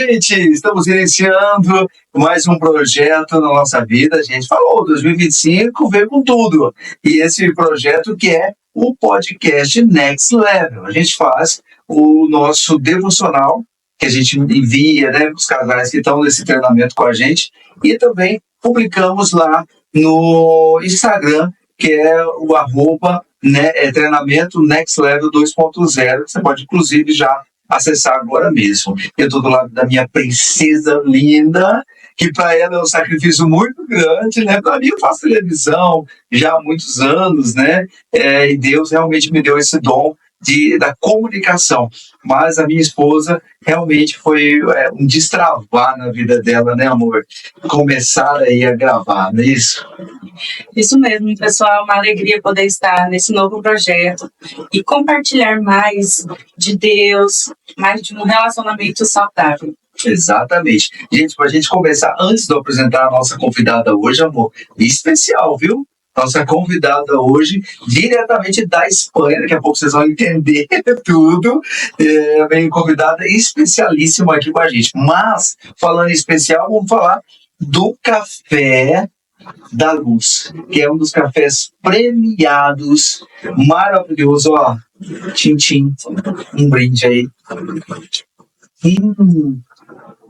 gente! Estamos iniciando mais um projeto na nossa vida. A gente falou, 2025 veio com tudo. E esse projeto que é o podcast Next Level. A gente faz o nosso devocional, que a gente envia, né, para os casais que estão nesse treinamento com a gente. E também publicamos lá no Instagram, que é o treinamento Next Level 2.0. Você pode, inclusive, já acessar agora mesmo. Eu estou do lado da minha princesa linda, que para ela é um sacrifício muito grande, né? Para mim, eu faço televisão já há muitos anos, né? E Deus realmente me deu esse dom da comunicação. Mas a minha esposa realmente foi um destravar na vida dela, né, amor? Começar aí a gravar, não é isso? Isso mesmo, pessoal, uma alegria poder estar nesse novo projeto e compartilhar mais de Deus, mais de um relacionamento saudável. Exatamente. Gente, para a gente começar, antes de eu apresentar a nossa convidada hoje, amor, especial, viu? Nossa convidada hoje, diretamente da Espanha, daqui a pouco vocês vão entender tudo. Vem convidada especialíssima aqui com a gente. Mas, falando em especial, vamos falar do Café da Luz, que é um dos cafés premiados, maravilhoso, ó. Tchim, um brinde aí.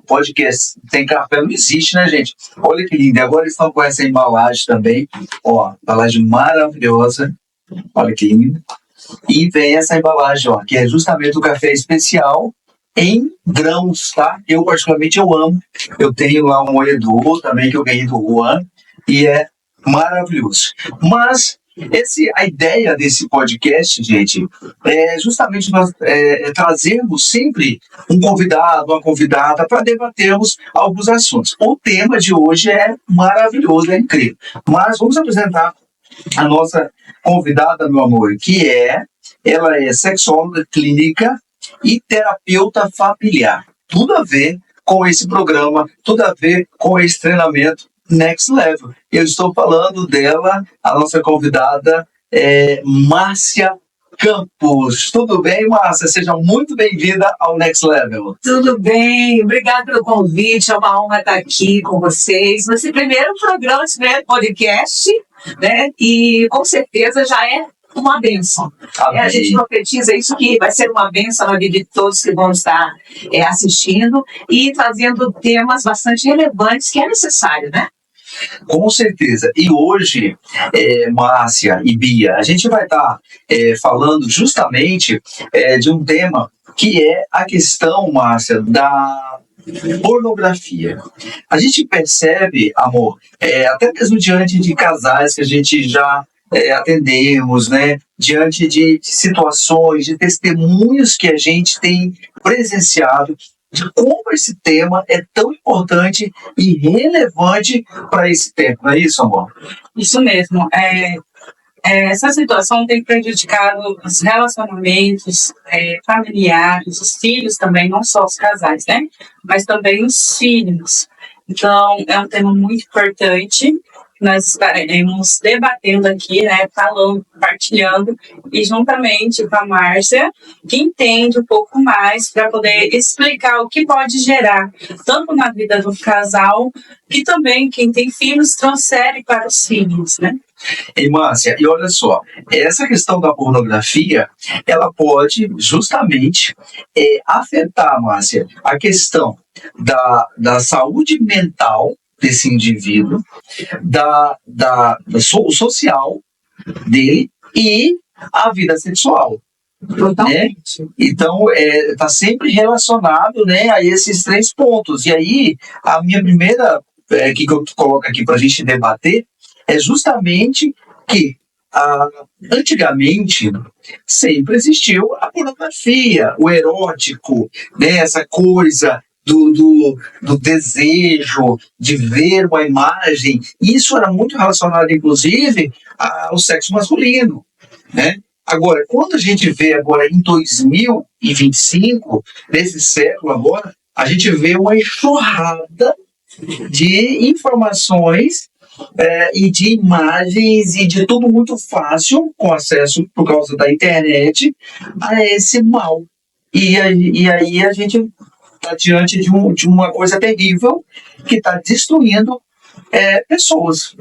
Podcast sem café não existe, né, gente? Olha que lindo. E agora eles estão com essa embalagem também, ó, embalagem maravilhosa. Olha que lindo. E vem essa embalagem, ó, que é justamente o café especial em grãos, tá? Eu, particularmente, eu amo. Eu tenho lá um moedor também que eu ganhei do Juan e é maravilhoso. Mas a ideia desse podcast, gente, é justamente nós trazermos sempre um convidado, uma convidada, para debatermos alguns assuntos. O tema de hoje é maravilhoso, é incrível. Mas vamos apresentar a nossa convidada, meu amor, ela é sexóloga clínica e terapeuta familiar. Tudo a ver com esse programa, tudo a ver com esse treinamento Next Level. Eu estou falando dela, a nossa convidada é Márcia Campos. Tudo bem, Márcia? Seja muito bem-vinda ao Next Level. Tudo bem, obrigada pelo convite, é uma honra estar aqui com vocês. Nesse primeiro programa, esse primeiro podcast, né? E com certeza já é uma bênção. A gente profetiza isso, que vai ser uma bênção na vida de todos que vão estar assistindo e trazendo temas bastante relevantes que é necessário, né? Com certeza. E hoje, Márcia e Bia, a gente vai estar falando justamente de um tema que é a questão, Márcia, da pornografia. A gente percebe, amor, até mesmo diante de casais que a gente já atendemos, né? Diante de situações, de testemunhos que a gente tem presenciado, de como esse tema é tão importante e relevante para esse tempo, não é isso, amor? Isso mesmo. Essa situação tem prejudicado os relacionamentos familiares, os filhos também, não só os casais, né? Mas também os filhos. Então, é um tema muito importante. Nós estaremos debatendo aqui, né, falando, compartilhando, e juntamente com a Márcia, que entende um pouco mais para poder explicar o que pode gerar, tanto na vida do casal, que também quem tem filhos transfere para os filhos, né? E Márcia, e olha só, essa questão da pornografia, ela pode justamente afetar, Márcia, a questão da saúde mental desse indivíduo, do social dele e a vida sexual. Totalmente. Né? Então, está sempre relacionado, né, a esses três pontos. E aí, a minha primeira, que eu coloco aqui para a gente debater, é justamente que antigamente sempre existiu a pornografia, o erótico, né, essa coisa do desejo de ver uma imagem. Isso era muito relacionado, inclusive, ao sexo masculino, né? Agora, quando a gente vê agora em 2025, nesse século agora, a gente vê uma enxurrada de informações e de imagens e de tudo muito fácil, com acesso, por causa da internet, a esse mal. E aí a gente diante de uma coisa terrível que está destruindo pessoas.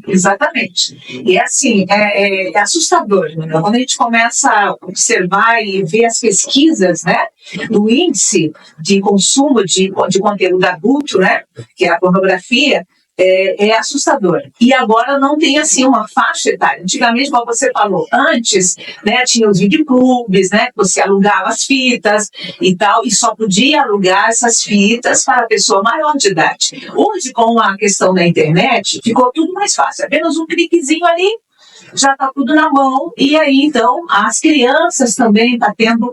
Exatamente. E assim, é assustador, né? Quando a gente começa a observar e ver as pesquisas, né, do índice de consumo de conteúdo adulto, né, que é a pornografia, é assustador. E agora não tem assim uma faixa etária. Antigamente, como você falou, antes, né, tinha os videoclubes, né, que você alugava as fitas e tal, e só podia alugar essas fitas para a pessoa maior de idade. Hoje, com a questão da internet, ficou tudo mais fácil. Apenas um cliquezinho ali, já está tudo na mão, e aí, então, as crianças também estão tendo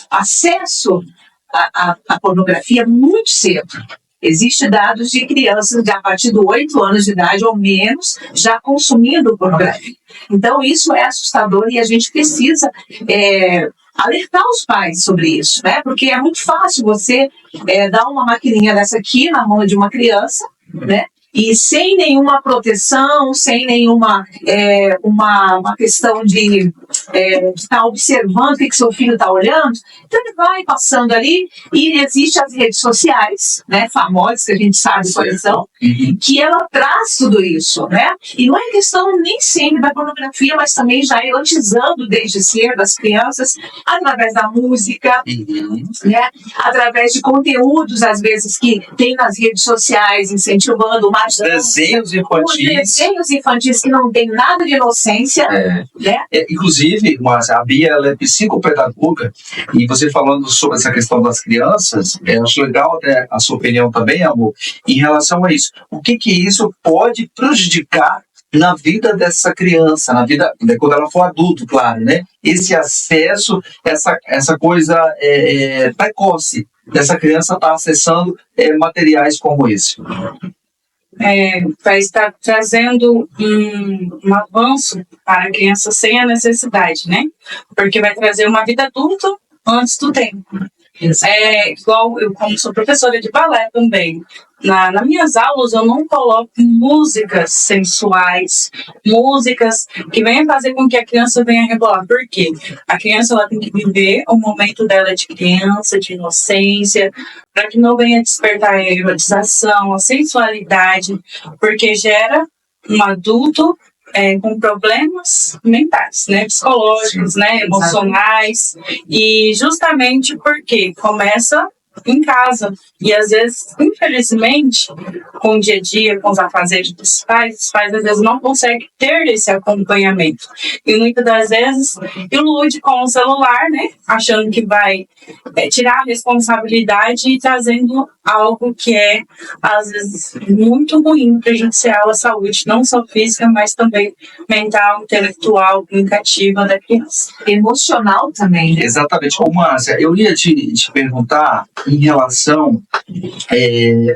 acesso à pornografia muito cedo. Existem dados de crianças de a partir de 8 anos de idade ou menos já consumindo pornografia. Então, isso é assustador e a gente precisa alertar os pais sobre isso, né? Porque é muito fácil você dar uma maquininha dessa aqui na mão de uma criança, né? E sem nenhuma proteção, sem nenhuma uma questão de estar observando o que seu filho está olhando, então ele vai passando ali e existem as redes sociais, né, famosas, que a gente sabe quais são, que ela traz tudo isso, né? E não é questão nem sempre da pornografia, mas também já erotizando desde cedo as crianças, através da música, né? Através de conteúdos, às vezes, que tem nas redes sociais, incentivando uma desenhos infantis que não tem nada de inocência, né? Inclusive, Márcia, a Bia, ela é psicopedagoga, e você falando sobre essa questão das crianças, acho legal, né, a sua opinião também, amor, em relação a isso. O que isso pode prejudicar na vida dessa criança, na vida, quando ela for adulto, claro, né? Esse acesso, essa coisa precoce dessa criança estar acessando materiais como esse. Vai estar trazendo um avanço para a criança sem a necessidade, né? Porque vai trazer uma vida adulta antes do tempo. Igual eu, como sou professora de balé também, nas minhas aulas eu não coloco músicas sensuais, músicas que venham fazer com que a criança venha rebolar. Por quê? A criança ela tem que viver o momento dela de criança, de inocência, para que não venha despertar a erotização, a sensualidade, porque gera um adulto com problemas mentais, né, psicológicos, né, emocionais, e justamente porque começa em casa, e às vezes, infelizmente, com o dia a dia, com os afazeres dos pais, os pais às vezes não conseguem ter esse acompanhamento, e muitas das vezes ilude com o celular, né, achando que vai tirar a responsabilidade e trazendo algo que é, às vezes, muito ruim, prejudicial à saúde, não só física, mas também mental, intelectual, comunicativa da criança. Emocional também, né? Exatamente. Ô, Márcia, eu ia te perguntar em relação,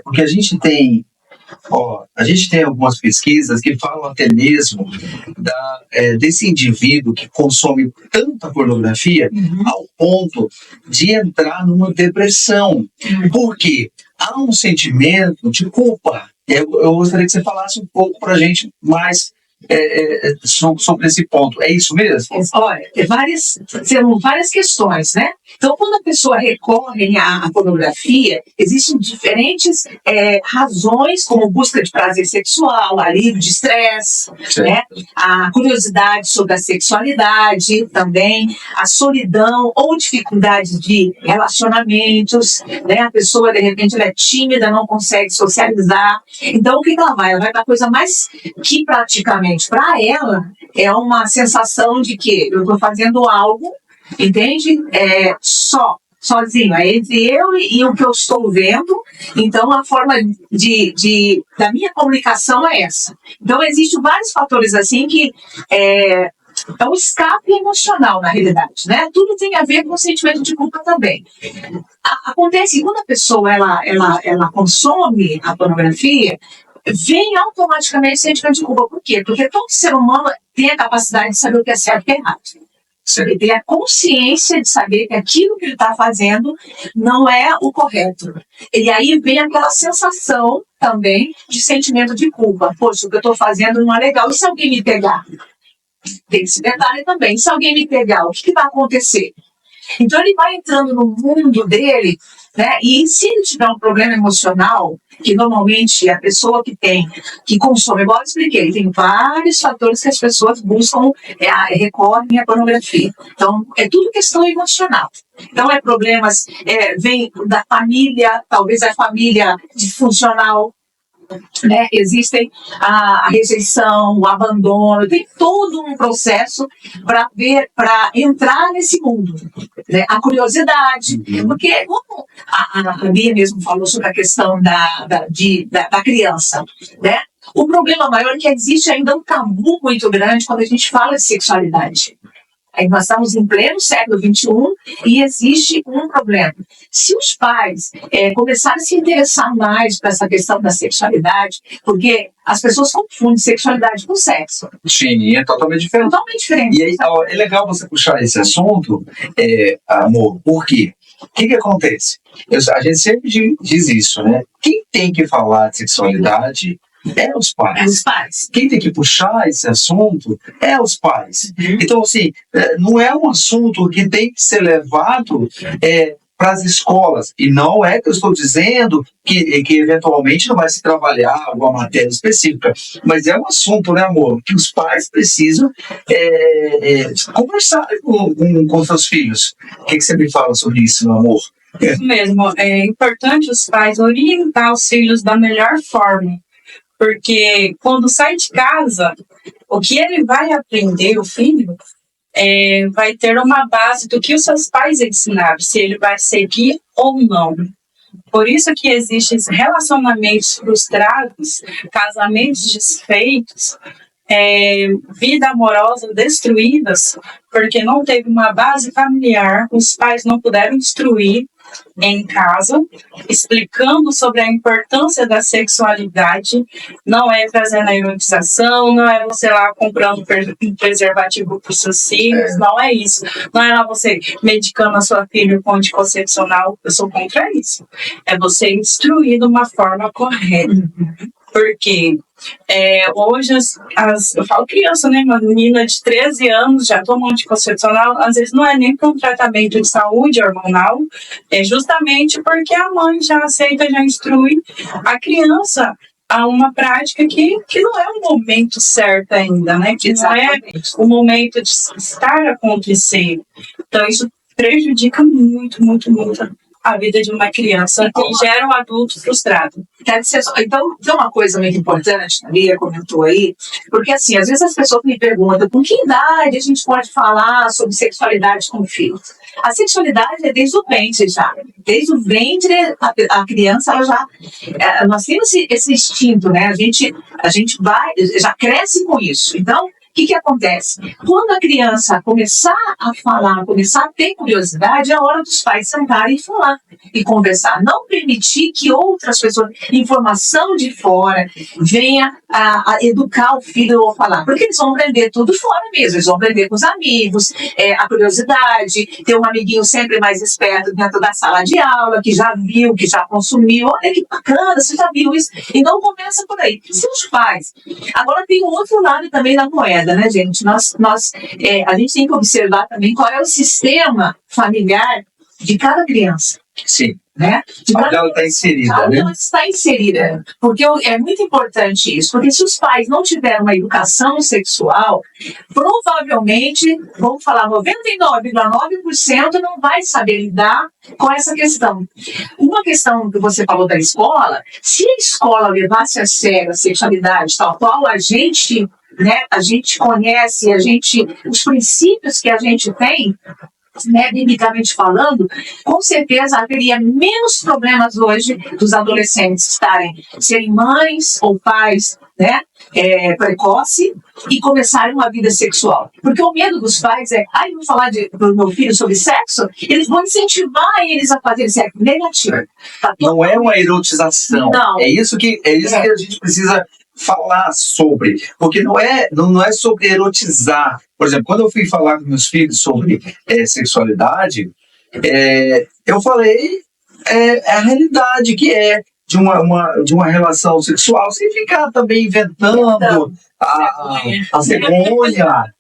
porque a gente tem algumas pesquisas que falam até mesmo desse indivíduo que consome tanta pornografia ao ponto de entrar numa depressão. Por quê? Há um sentimento de culpa. Eu gostaria que você falasse um pouco para a gente mais sobre esse ponto. É isso mesmo? Olha, são várias questões, né? Então, quando a pessoa recorre à pornografia, existem diferentes razões, como busca de prazer sexual, alívio de estresse, né? A curiosidade sobre a sexualidade também, a solidão ou dificuldade de relacionamentos, né? A pessoa, de repente, ela é tímida, não consegue socializar. Então, o que ela vai? Ela vai para a coisa mais que praticamente para ela é uma sensação de que eu estou fazendo algo, entende? Sozinho, é entre eu e o que eu estou vendo. Então a forma da minha comunicação é essa. Então existem vários fatores assim que é um escape emocional na realidade, né? Tudo tem a ver com o sentimento de culpa também. Acontece quando a pessoa ela consome a pornografia, vem automaticamente o sentimento de culpa. Por quê? Porque todo ser humano tem a capacidade de saber o que é certo e o que é errado. Ele tem a consciência de saber que aquilo que ele está fazendo não é o correto. E aí vem aquela sensação também de sentimento de culpa. Poxa, o que eu estou fazendo não é legal. E se alguém me pegar? Tem esse detalhe também. Se alguém me pegar, o que vai acontecer? Então ele vai entrando no mundo dele, né? E se ele tiver um problema emocional, que normalmente a pessoa que consome, igual eu expliquei, tem vários fatores que as pessoas buscam, recorrem à pornografia. Então, é tudo questão emocional. Então, problemas, vem da família, talvez a família disfuncional, né? Existem a rejeição, o abandono, tem todo um processo para entrar nesse mundo, né? A curiosidade, porque como a Bia mesmo falou sobre a questão da criança, né? O problema maior é que existe ainda um tabu muito grande quando a gente fala de sexualidade. Aí nós estamos em pleno século XXI e existe um problema. Se os pais começarem a se interessar mais por essa questão da sexualidade, porque as pessoas confundem sexualidade com sexo. Sim, é totalmente diferente. Totalmente diferente. E aí, é legal você puxar esse assunto, amor, por quê? O que acontece? A gente sempre diz isso, né? Quem tem que falar de sexualidade é os pais. É os pais. Quem tem que puxar esse assunto é os pais. Então, assim, não é um assunto que tem que ser levado para as escolas. E não é que eu estou dizendo que eventualmente não vai se trabalhar alguma matéria específica. Mas é um assunto, né, amor, que os pais precisam conversar com seus filhos. O que você me fala sobre isso, meu amor? Isso mesmo. É importante os pais orientar os filhos da melhor forma. Porque quando sai de casa, o que ele vai aprender, o filho, vai ter uma base do que os seus pais ensinaram, se ele vai seguir ou não. Por isso que existem relacionamentos frustrados, casamentos desfeitos, vida amorosa destruídas, porque não teve uma base familiar, os pais não puderam instruir em casa, explicando sobre a importância da sexualidade. Não é trazendo a erotização, não é você lá comprando um preservativo para os seus filhos, não é isso. Não é lá você medicando a sua filha com anticoncepcional, eu sou contra isso. É você instruir de uma forma correta. Porque hoje eu falo criança, né? Uma menina de 13 anos já toma anticoncepcional, às vezes não é nem para um tratamento de saúde hormonal, é justamente porque a mãe já aceita, já instrui a criança a uma prática que não é o momento certo ainda, né? Que não é o momento de estar acontecendo. Então isso prejudica muito, muito, muito a vida de uma criança e gera um adulto frustrado. Então, tem uma coisa muito importante, a Bia comentou aí, porque assim, às vezes as pessoas me perguntam com que idade a gente pode falar sobre sexualidade com o filho. A sexualidade é desde o ventre já. Desde o ventre, a criança, ela já... nós temos esse instinto, né? A gente já cresce com isso. Então, o que acontece? Quando a criança começar a falar, começar a ter curiosidade, é a hora dos pais sentarem e falar e conversar. Não permitir que outras pessoas, informação de fora, venha a educar o filho a falar. Porque eles vão aprender tudo fora mesmo. Eles vão aprender com os amigos, a curiosidade, ter um amiguinho sempre mais esperto dentro da sala de aula, que já viu, que já consumiu. Olha que bacana, você já viu isso. Então começa por aí. Se os pais... Agora tem um outro lado também da moeda, né, gente? A gente tem que observar também qual é o sistema familiar de cada criança. Sim. Né? Onde ela está inserida, onde né? ela está inserida. Porque é muito importante isso. Porque se os pais não tiverem uma educação sexual, provavelmente, vamos falar, 99,9% não vai saber lidar com essa questão. Uma questão que você falou da escola, se a escola levasse a sério a sexualidade, tal qual a gente conhece, os princípios que a gente tem, né, biblicamente falando, com certeza haveria menos problemas hoje dos adolescentes serem mães ou pais, né, precoce e começarem uma vida sexual. Porque o medo dos pais eu vou falar pro meu filho sobre sexo, eles vão incentivar eles a fazer sexo negativo. Tá? Não é uma erotização. Não. É isso que a gente precisa falar sobre, porque não é sobre erotizar. Por exemplo, quando eu fui falar com meus filhos sobre sexualidade, eu falei a realidade que de uma relação sexual, sem ficar também inventando a cegonha.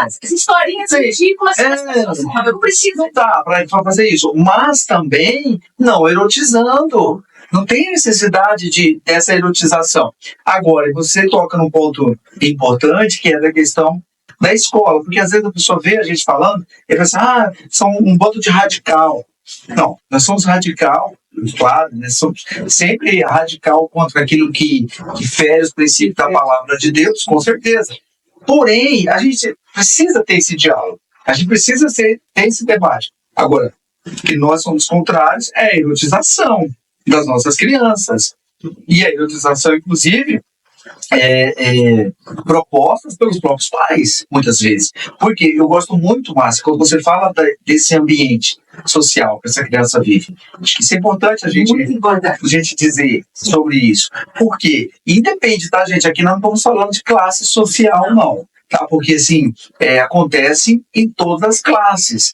As historinhas ridículas que as pessoas falam, eu não preciso. Tá, para fazer isso. Mas também não erotizando. Não tem necessidade dessa erotização. Agora, você toca num ponto importante, que é da questão da escola, porque às vezes a pessoa vê a gente falando e pensa, são um bando de radical. Não, nós somos radical, claro, nós somos sempre radical contra aquilo que fere os princípios da palavra de Deus, com certeza. Porém, a gente precisa ter esse diálogo, a gente precisa ter esse debate. Agora, o que nós somos contrários é a erotização das nossas crianças. E a erotização, inclusive, propostas pelos próprios pais, muitas vezes. Porque eu gosto muito, Márcia, quando você fala desse ambiente social que essa criança vive. Acho que isso é importante a gente dizer sobre isso. Porque, independe, tá, gente? Aqui não estamos falando de classe social, não. Tá? Porque, assim, acontece em todas as classes.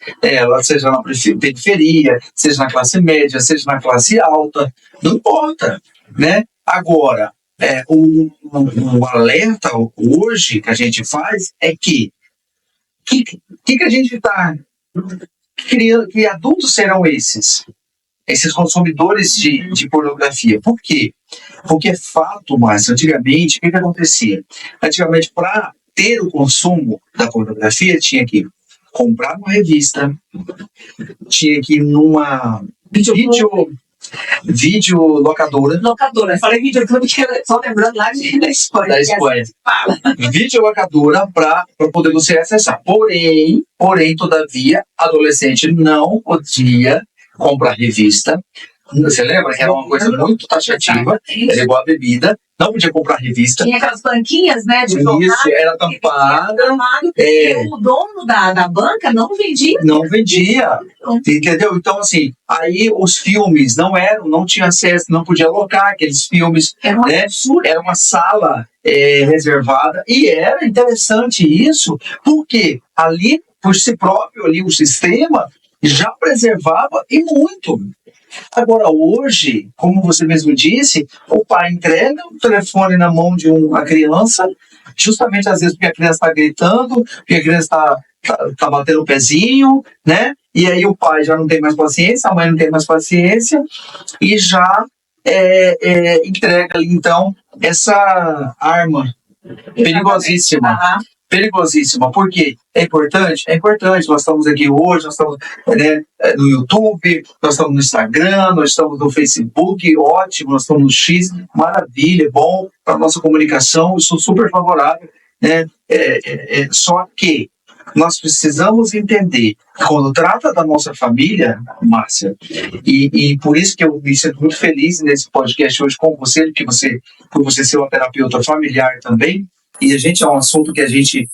Seja na periferia, seja na classe média, seja na classe alta. Não importa, né? Agora, o alerta hoje que a gente faz é que a gente está criando, que adultos serão esses consumidores de pornografia. Por quê? Porque é fato, mas antigamente, o que acontecia? Antigamente, para ter o consumo da pornografia, tinha que comprar uma revista, tinha que ir numa videolocadora. Locadora, falei videoclube que só lembrando lá da Espanha. Da Espanha. Videolocadora para poder você acessar. Porém, todavia, adolescente não podia comprar revista. Você lembra que era uma coisa muito taxativa? Era igual a bebida. Não podia comprar revista. Tinha aquelas banquinhas, né? De isso, era tampada. O dono da banca não vendia. Não vendia. Entendeu? Então, assim, aí os filmes não tinha acesso, não podia alocar aqueles filmes. Era uma sala reservada. E era interessante isso, porque ali, por si próprio, ali, o sistema já preservava e muito. Agora, hoje, como você mesmo disse, o pai entrega o telefone na mão de uma criança, justamente às vezes porque a criança está gritando, porque a criança está batendo o pezinho, né? E aí o pai já não tem mais paciência, a mãe não tem mais paciência, e já entrega ali, então, essa arma perigosíssima. Perigosíssima, porque é importante, nós estamos aqui hoje, nós estamos no YouTube, nós estamos no Instagram, nós estamos no Facebook, ótimo, nós estamos no X, maravilha, bom para a nossa comunicação, eu sou super favorável, né? Só que nós precisamos entender, quando trata da nossa família, Márcia, e por isso que eu me sinto muito feliz nesse podcast hoje com você, por você ser uma terapeuta familiar também. E a gente é um assunto que a gente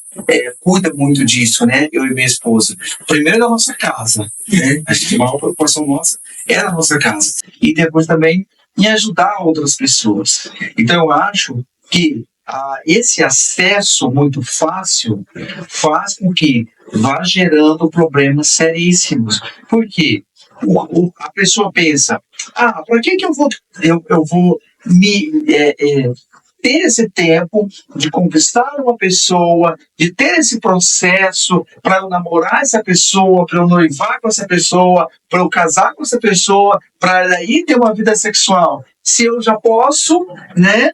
cuida muito disso, né? Eu e minha esposa. Primeiro da nossa casa, né? A gente, a maior preocupação nossa é a nossa casa. E depois também em ajudar outras pessoas. Então eu acho que esse acesso muito fácil faz com que vá gerando problemas seríssimos. Por quê? A pessoa pensa, para que eu vou me... ter esse tempo de conquistar uma pessoa, de ter esse processo para eu namorar essa pessoa, para eu noivar com essa pessoa, para eu casar com essa pessoa, para aí ter uma vida sexual. Se eu já posso, né?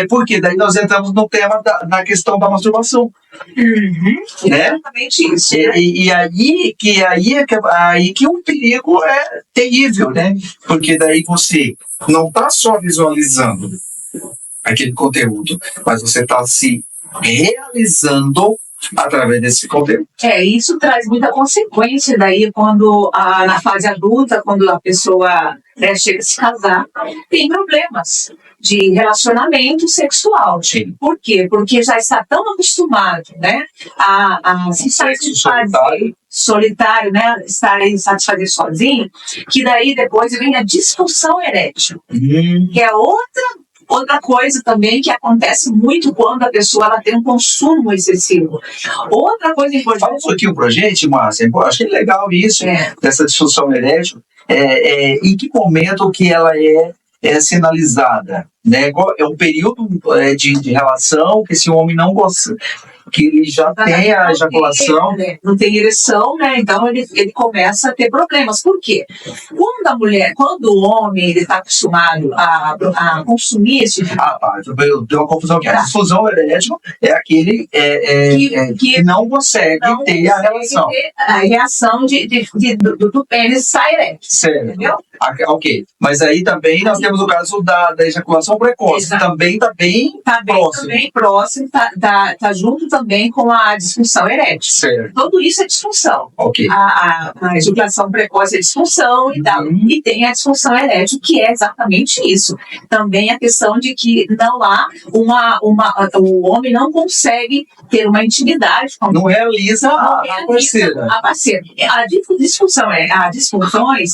Porque daí nós entramos no tema da questão da masturbação. Né? Exatamente isso. E aí que o perigo é terrível, né? Porque daí você não está só visualizando aquele conteúdo, mas você está se realizando através desse conteúdo. Isso traz muita consequência daí quando na fase adulta, quando a pessoa chega a se casar, tem problemas de relacionamento sexual. Sim. Por quê? Porque já está tão acostumado, né, a se satisfazer solitário, né, estar aí satisfazer sozinho, que daí depois vem a disfunção erétil, que é outra coisa também que acontece muito quando a pessoa ela tem um consumo excessivo. Outra coisa importante... Fala um pouquinho pra gente, Márcia. Acho que é legal isso, dessa disfunção erétil. Em que momento que ela é sinalizada, né? É um período de relação que esse homem não gosta, que ele já tem a ejaculação. Não tem ereção, né? Então ele começa a ter problemas. Por quê? Quando o homem ele está acostumado a consumir esse tipo eu tenho uma confusão aqui. A disfunção erétil é aquele que não consegue ter a relação. A reação do pênis sai erétil. Certo. Entendeu? Ok. Mas aí também nós temos o caso da ejaculação precoce. Exato. Também está bem próximo. Também próximo, tá junto também com a disfunção erétil. Certo. Tudo isso é disfunção. Ok. A ejaculação precoce é disfunção e tal. E tem a disfunção erétil, que é exatamente isso. Também a questão de que não há o homem não consegue ter uma intimidade com não realiza a parceira. As disfunções,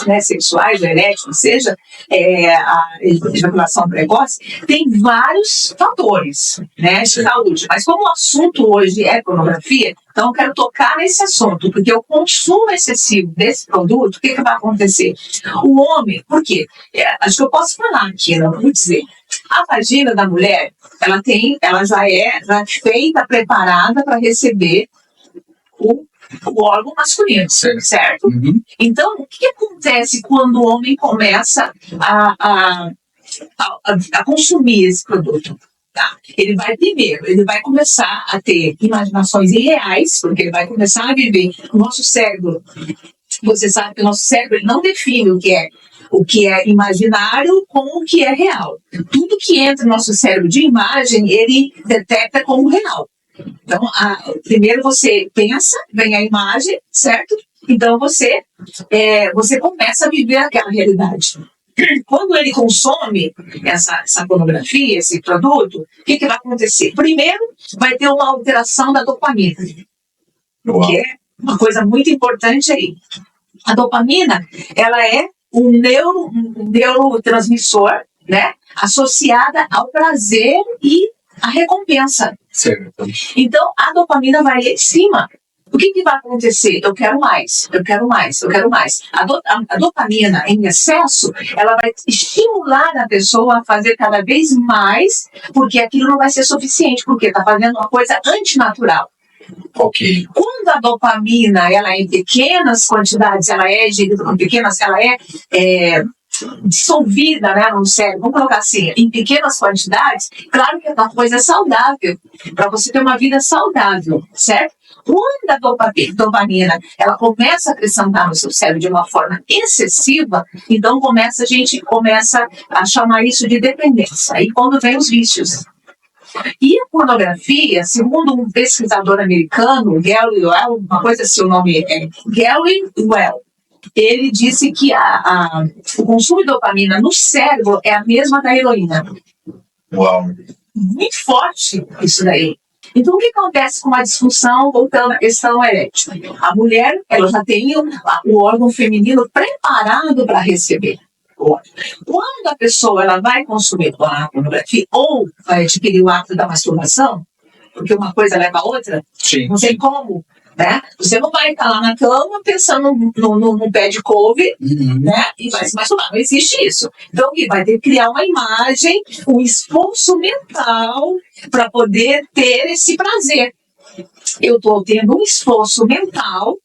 né, sexuais, ou erétil, seja a ejaculação precoce, tem vários fatores, né, de saúde. Mas como o assunto hoje é pornografia, então eu quero tocar nesse assunto, porque o consumo excessivo desse produto, o que vai acontecer? O homem, por quê? Acho que eu posso falar aqui, não vou dizer. A vagina da mulher, ela já é feita, preparada para receber o órgão masculino, certo? Uhum. Então, o que acontece quando o homem começa a consumir esse produto? Tá. Ele vai começar a ter imaginações irreais, porque ele vai começar a viver o nosso cérebro. Você sabe que o nosso cérebro ele não define o que é imaginário com o que é real. Tudo que entra no nosso cérebro de imagem, ele detecta como real. Então, primeiro você pensa, vem a imagem, certo? Então você começa a viver aquela realidade. Quando ele consome essa pornografia, esse produto, o que vai acontecer? Primeiro, vai ter uma alteração da dopamina, que é uma coisa muito importante aí. A dopamina, ela é um neurotransmissor, né, associada ao prazer e à recompensa. Certo. Então, a dopamina vai em cima. O que vai acontecer? Eu quero mais, eu quero mais, eu quero mais. A dopamina em excesso, ela vai estimular a pessoa a fazer cada vez mais, porque aquilo não vai ser suficiente, porque está fazendo uma coisa antinatural. Ok. Quando a dopamina ela é em pequenas quantidades, ela é dissolvida, né, no cérebro, vamos colocar assim, em pequenas quantidades, claro que a coisa é saudável, para você ter uma vida saudável, certo? Quando a dopamina ela começa a acrescentar no seu cérebro de uma forma excessiva, então a gente começa a chamar isso de dependência. Aí quando vem os vícios. E a pornografia, segundo um pesquisador americano, Gary Well, uma coisa assim, o nome é Gary Well, ele disse que o consumo de dopamina no cérebro é a mesma da heroína. Uau! Muito forte isso daí. Então, o que acontece com a disfunção, voltando à questão erétil? A mulher, ela já tem o órgão feminino preparado para receber. Quando a pessoa ela vai consumir a pornografia ou vai adquirir o ato da masturbação, porque uma coisa leva a outra, sim, não sei como, né? Você não vai estar lá na cama pensando num pé de couve, né? E vai se masturbar. Não existe isso. Então, o que vai ter que criar uma imagem, um esforço mental para poder ter esse prazer. Eu estou tendo um esforço mental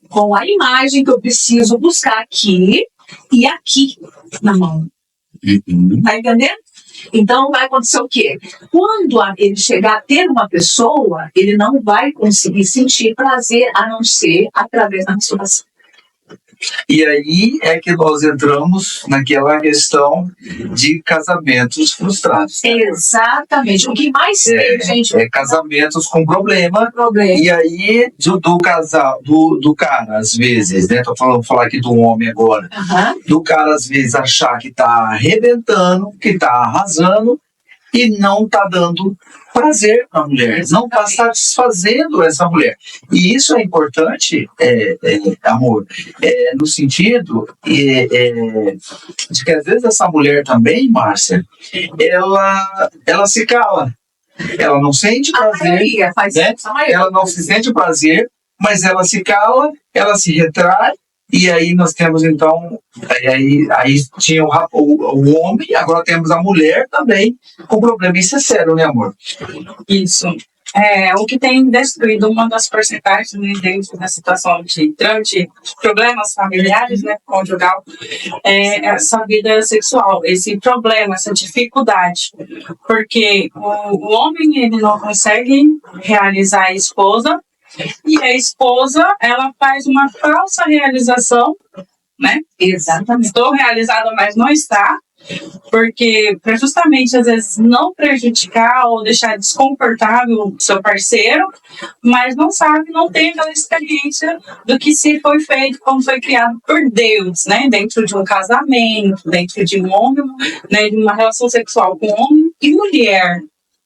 com a imagem que eu preciso buscar aqui e aqui na mão. Tá entendendo? Então vai acontecer o quê? Quando ele chegar a ter uma pessoa, ele não vai conseguir sentir prazer a não ser através da masturbação. E aí é que nós entramos naquela questão de casamentos frustrados. Exatamente. O que mais tem, gente? É casamentos com problema. E aí, do casal, do cara, às vezes, né? Tô falar aqui do homem agora. Do cara, às vezes, achar que tá arrebentando, que tá arrasando e não tá dando prazer para a mulher, não está satisfazendo essa mulher. E isso é importante, amor, no sentido de que às vezes essa mulher também, Márcia, ela se cala. Ela não sente prazer, né? Ela não se sente prazer, mas ela se cala, ela se retrai E aí nós temos, então, aí tinha o homem, agora temos a mulher também com problema. Isso é sério, né, amor? Isso. O que tem destruído uma das porcentagens, né, dentro da situação de problemas familiares, né, conjugal, é essa vida sexual, esse problema, essa dificuldade. Porque o homem, ele não consegue realizar a esposa, e a esposa, ela faz uma falsa realização, né? Exatamente. Estou realizada, mas não está. Porque, para justamente, às vezes, não prejudicar ou deixar desconfortável o seu parceiro, mas não sabe, não tem aquela experiência do que se foi feito, como foi criado por Deus, né? Dentro de um casamento, dentro de um homem, né? De uma relação sexual com homem e mulher,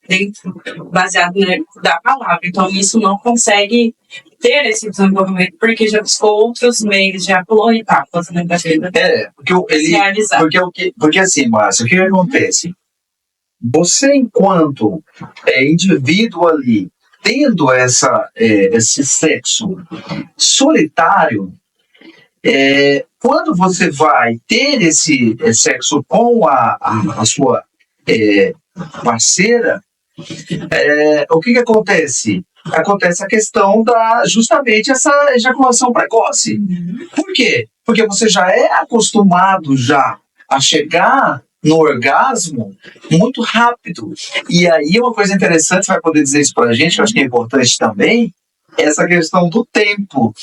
dentro, baseado, né, da palavra. Então, isso não consegue ter esse desenvolvimento, porque já buscou outros meios, já pulou etapas, né, da vida. Porque assim, Márcia, o que acontece? Você, enquanto indivíduo ali, tendo esse sexo solitário, quando você vai ter esse sexo com a sua parceira, o que acontece? Acontece a questão justamente essa ejaculação precoce. Por quê? Porque você já é acostumado já a chegar no orgasmo muito rápido. E aí uma coisa interessante, você vai poder dizer isso pra gente, que eu acho que é importante também, essa questão do tempo,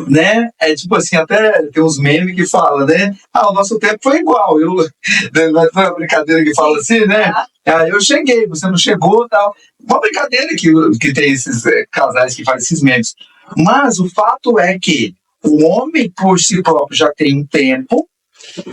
né? É tipo assim, até tem uns memes que falam, né? O nosso tempo foi igual. Não foi uma brincadeira que fala assim, né? Eu cheguei, você não chegou e tal. Uma brincadeira que tem esses casais que fazem esses memes. Mas o fato é que o homem, por si próprio, já tem um tempo,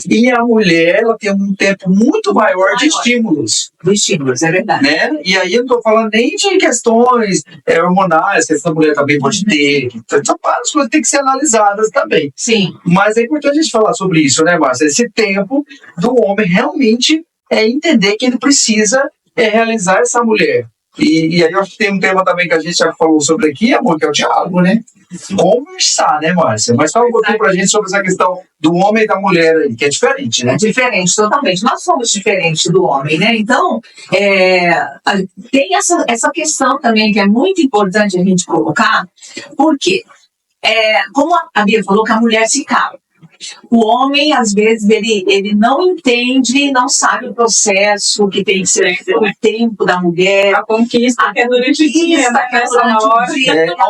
e a mulher, ela tem um tempo muito maior de estímulos. De estímulos, é verdade. Né? E aí eu não estou falando nem de questões hormonais, que essa mulher também pode ter. São várias coisas que têm que ser analisadas também. Sim. Mas é importante a gente falar sobre isso, né, Márcia? Esse tempo do homem realmente entender que ele precisa realizar essa mulher. E aí eu acho que tem um tema também que a gente já falou sobre aqui, amor, que é o diálogo, né? Conversar, né, Márcia? Mas fala um pouquinho pra gente sobre essa questão do homem e da mulher aí, que é diferente, né? É diferente, totalmente. Nós somos diferentes do homem, né? Então, tem essa questão também que é muito importante a gente colocar, porque, como a Bia falou, que a mulher se cala. O homem, às vezes, ele não entende, não sabe o processo que tem que ser o tempo da mulher. A conquista que é durante o dia, naquela hora.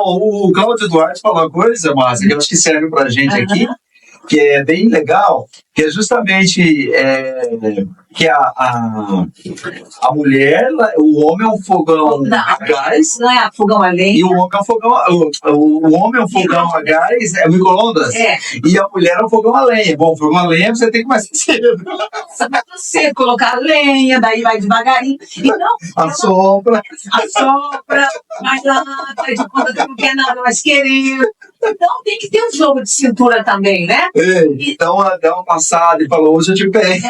O Cláudio Duarte falou uma coisa, Márcia, que eu acho que serve pra gente aqui, que é bem legal, que é justamente que a mulher, o homem é um fogão a gás. Não é fogão a lenha. E o homem é um fogão o homem é um fogão a gás, micro-ondas. E a mulher é um fogão a lenha. Bom, fogão a lenha você tem que mais cedo. Você colocar lenha, daí vai devagarinho. Então, assopra, vai lá, faz de conta que não quer nada, mas querer. Então tem que ter um jogo de cintura também, né? Então dá uma passada e falou, hoje eu te pego.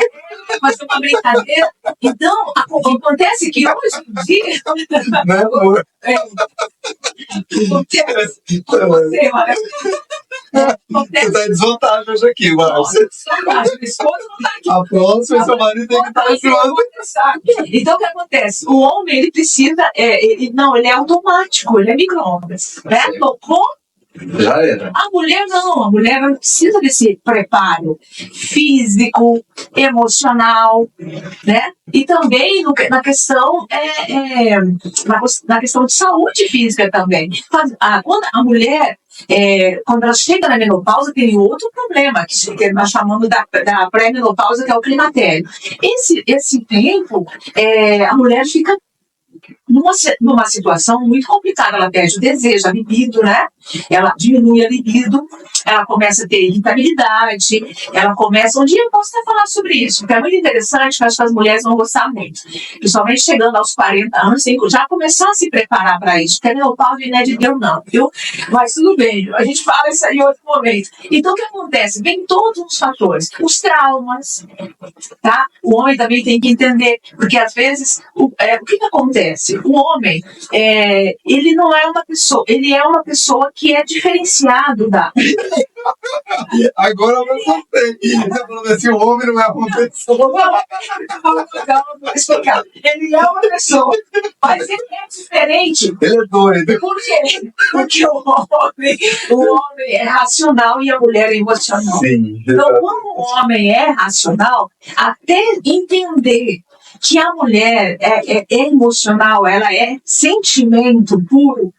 Mas é uma brincadeira. Então, acontece que hoje em dia. Né, amor? Você tá em desvantagem hoje aqui, Márcia. A próxima, seu marido tem que estar em cima. Então, o que acontece? O homem, ele precisa. Ele é automático, ele é micro-ondas. Né? Tocou. Já era. A mulher não precisa desse preparo físico, emocional, né? E também na questão na questão de saúde física também. Quando a mulher, quando ela chega na menopausa, tem outro problema, que nós chamamos da pré-menopausa, que é o climatério. Esse tempo, a mulher fica numa situação muito complicada, ela perde o desejo, a libido, né? Ela diminui a libido, ela começa a ter irritabilidade, ela começa... Um dia eu posso até falar sobre isso, porque é muito interessante, que acho que as mulheres vão gostar muito. Principalmente chegando aos 40 anos, já começar a se preparar para isso, porque a menopausa não é de Deus não, viu? Mas tudo bem, a gente fala isso aí em outro momento. Então o que acontece? Vem todos os fatores, os traumas, tá? O homem também tem que entender, porque às vezes, o que acontece? O homem, ele não é uma pessoa, ele é uma pessoa que é diferenciado da... Agora eu gostei. Você falando assim, o homem não é uma pessoa. Vou explicar. Ele é uma pessoa, mas ele é diferente. Ele é doido. Por quê? Porque o homem é racional e a mulher é emocional. Sim. Então, como o homem é racional, até entender que a mulher é emocional, ela é sentimento puro.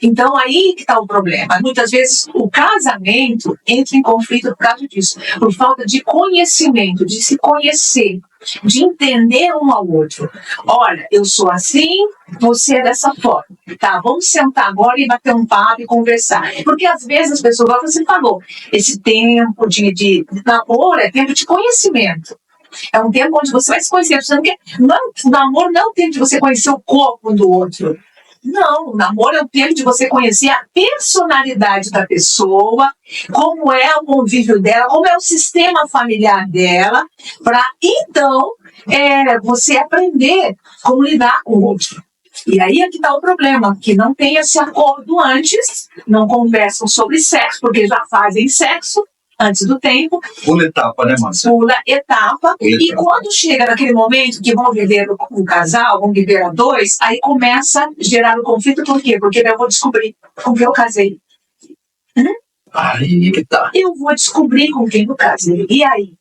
Então, aí que está o problema. Muitas vezes, o casamento entra em conflito por causa disso. Por falta de conhecimento, de se conhecer, de entender um ao outro. Olha, eu sou assim, você é dessa forma. Tá, vamos sentar agora e bater um papo e conversar. Porque, às vezes, as pessoas, como você falou, esse tempo de namoro é tempo de conhecimento. É um tempo onde você vai se conhecer. O namoro não é um tempo de você conhecer o corpo do outro. Não, o namoro é o tempo de você conhecer a personalidade da pessoa, como é o convívio dela, como é o sistema familiar dela, para então você aprender como lidar com o outro. E aí é que está o problema, que não tem esse acordo antes, não conversam sobre sexo, porque já fazem sexo antes do tempo. Pula etapa, né, Márcia? Pula etapa. E quando chega naquele momento que vão viver um casal, vão viver a dois, aí começa a gerar o conflito. Por quê? Porque eu vou descobrir com quem eu casei. Aí que tá. Eu vou descobrir com quem eu casei. E aí?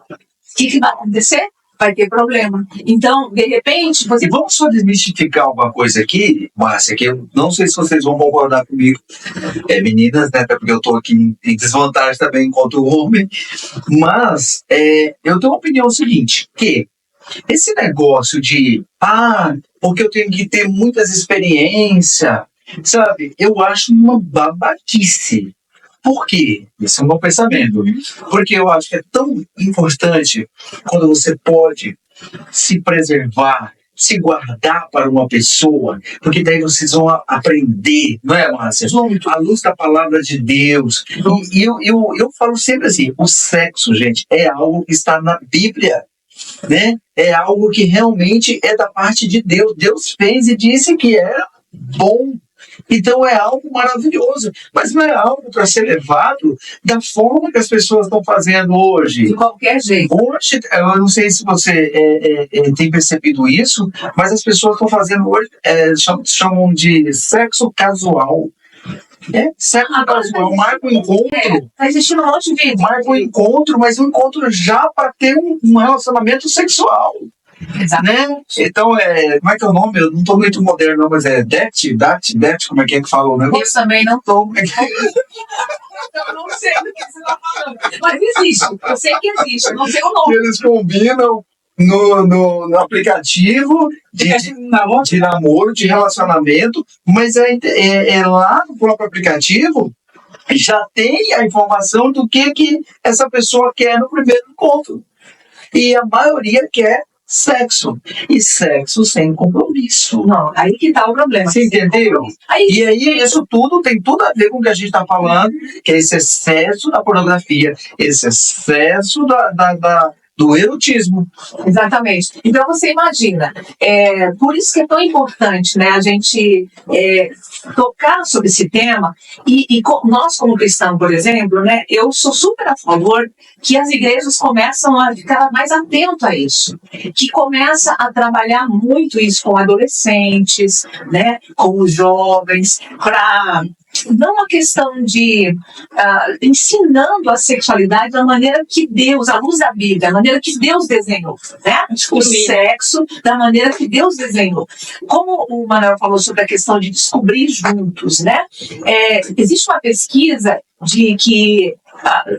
O que vai acontecer? Vai ter problema. Então, de repente, você... E vamos só desmistificar alguma coisa aqui, Márcia, que eu não sei se vocês vão concordar comigo, meninas, né, até porque eu tô aqui em desvantagem também enquanto homem, mas eu tenho uma opinião seguinte, que esse negócio de, porque eu tenho que ter muitas experiências, sabe, eu acho uma babatice. Por quê? Esse é o meu pensamento. Porque eu acho que é tão importante quando você pode se preservar, se guardar para uma pessoa, porque daí vocês vão aprender, não é, Márcia? À luz da palavra de Deus. E eu falo sempre assim, o sexo, gente, é algo que está na Bíblia, né? É algo que realmente é da parte de Deus. Deus fez e disse que era bom. Então é algo maravilhoso, mas não é algo para ser levado da forma que as pessoas estão fazendo hoje. De qualquer jeito. Hoje, eu não sei se você tem percebido isso, mas as pessoas estão fazendo hoje, chamam de sexo casual. Sexo casual, marca um encontro. Está existindo um monte de vídeo. Marca um encontro, mas um encontro já para ter um relacionamento sexual. Né? Então, como é que é o nome? Eu não estou muito moderno, não, mas é DET, como é que fala o negócio? Eu também não estou. Eu não sei do que você está falando. Mas existe, eu sei que existe, eu não sei o nome. Eles combinam no aplicativo de namoro, de relacionamento, mas lá no próprio aplicativo já tem a informação do que essa pessoa quer no primeiro encontro. E a maioria quer sexo. E sexo sem compromisso. Não, aí que tá o problema. Você entendeu? E aí isso tudo tem tudo a ver com o que a gente está falando, que é esse excesso da pornografia, esse excesso do erotismo. Exatamente. Então você imagina, por isso que é tão importante, né, a gente tocar sobre esse tema e nós como cristãos, por exemplo, né, eu sou super a favor que as igrejas começam a ficar mais atentas a isso, que começa a trabalhar muito isso com adolescentes, né, com os jovens, para não uma questão de ensinando a sexualidade da maneira que Deus, à luz da Bíblia, da maneira que Deus desenhou, né? O sexo da maneira que Deus desenhou. Como o Manuel falou sobre a questão de descobrir juntos, né? Existe uma pesquisa de que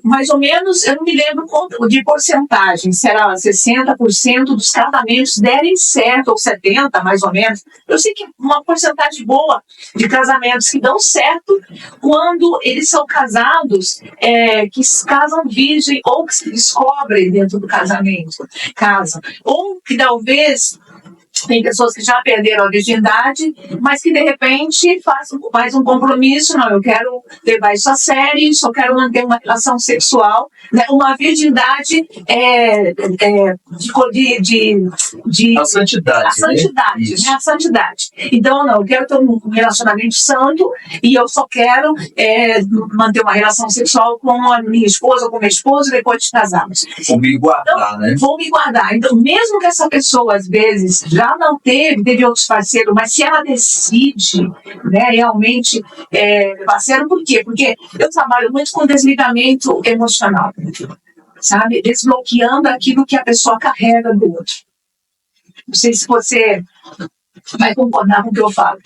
mais ou menos, eu não me lembro de porcentagem, será 60% dos casamentos derem certo, ou 70% mais ou menos. Eu sei que uma porcentagem boa de casamentos que dão certo quando eles são casados, que se casam virgem ou que se descobrem dentro do casamento, casam. Ou que talvez Tem pessoas que já perderam a virgindade, mas que de repente faz um compromisso, não, eu quero levar isso a sério, só quero manter uma relação sexual, né? Uma virgindade A santidade. a santidade, Né? né? A santidade. Então, não, eu quero ter um relacionamento santo e eu só quero manter uma relação sexual com a minha esposa ou com meu esposo depois de casarmos. Vou me guardar, né? Vou me guardar. Então, mesmo que essa pessoa, às vezes, já não teve outros parceiros, mas se ela decide, né, realmente parceiro, por quê? Porque eu trabalho muito com desligamento emocional, sabe? Desbloqueando aquilo que a pessoa carrega do outro. Não sei se você vai concordar com o que eu falo.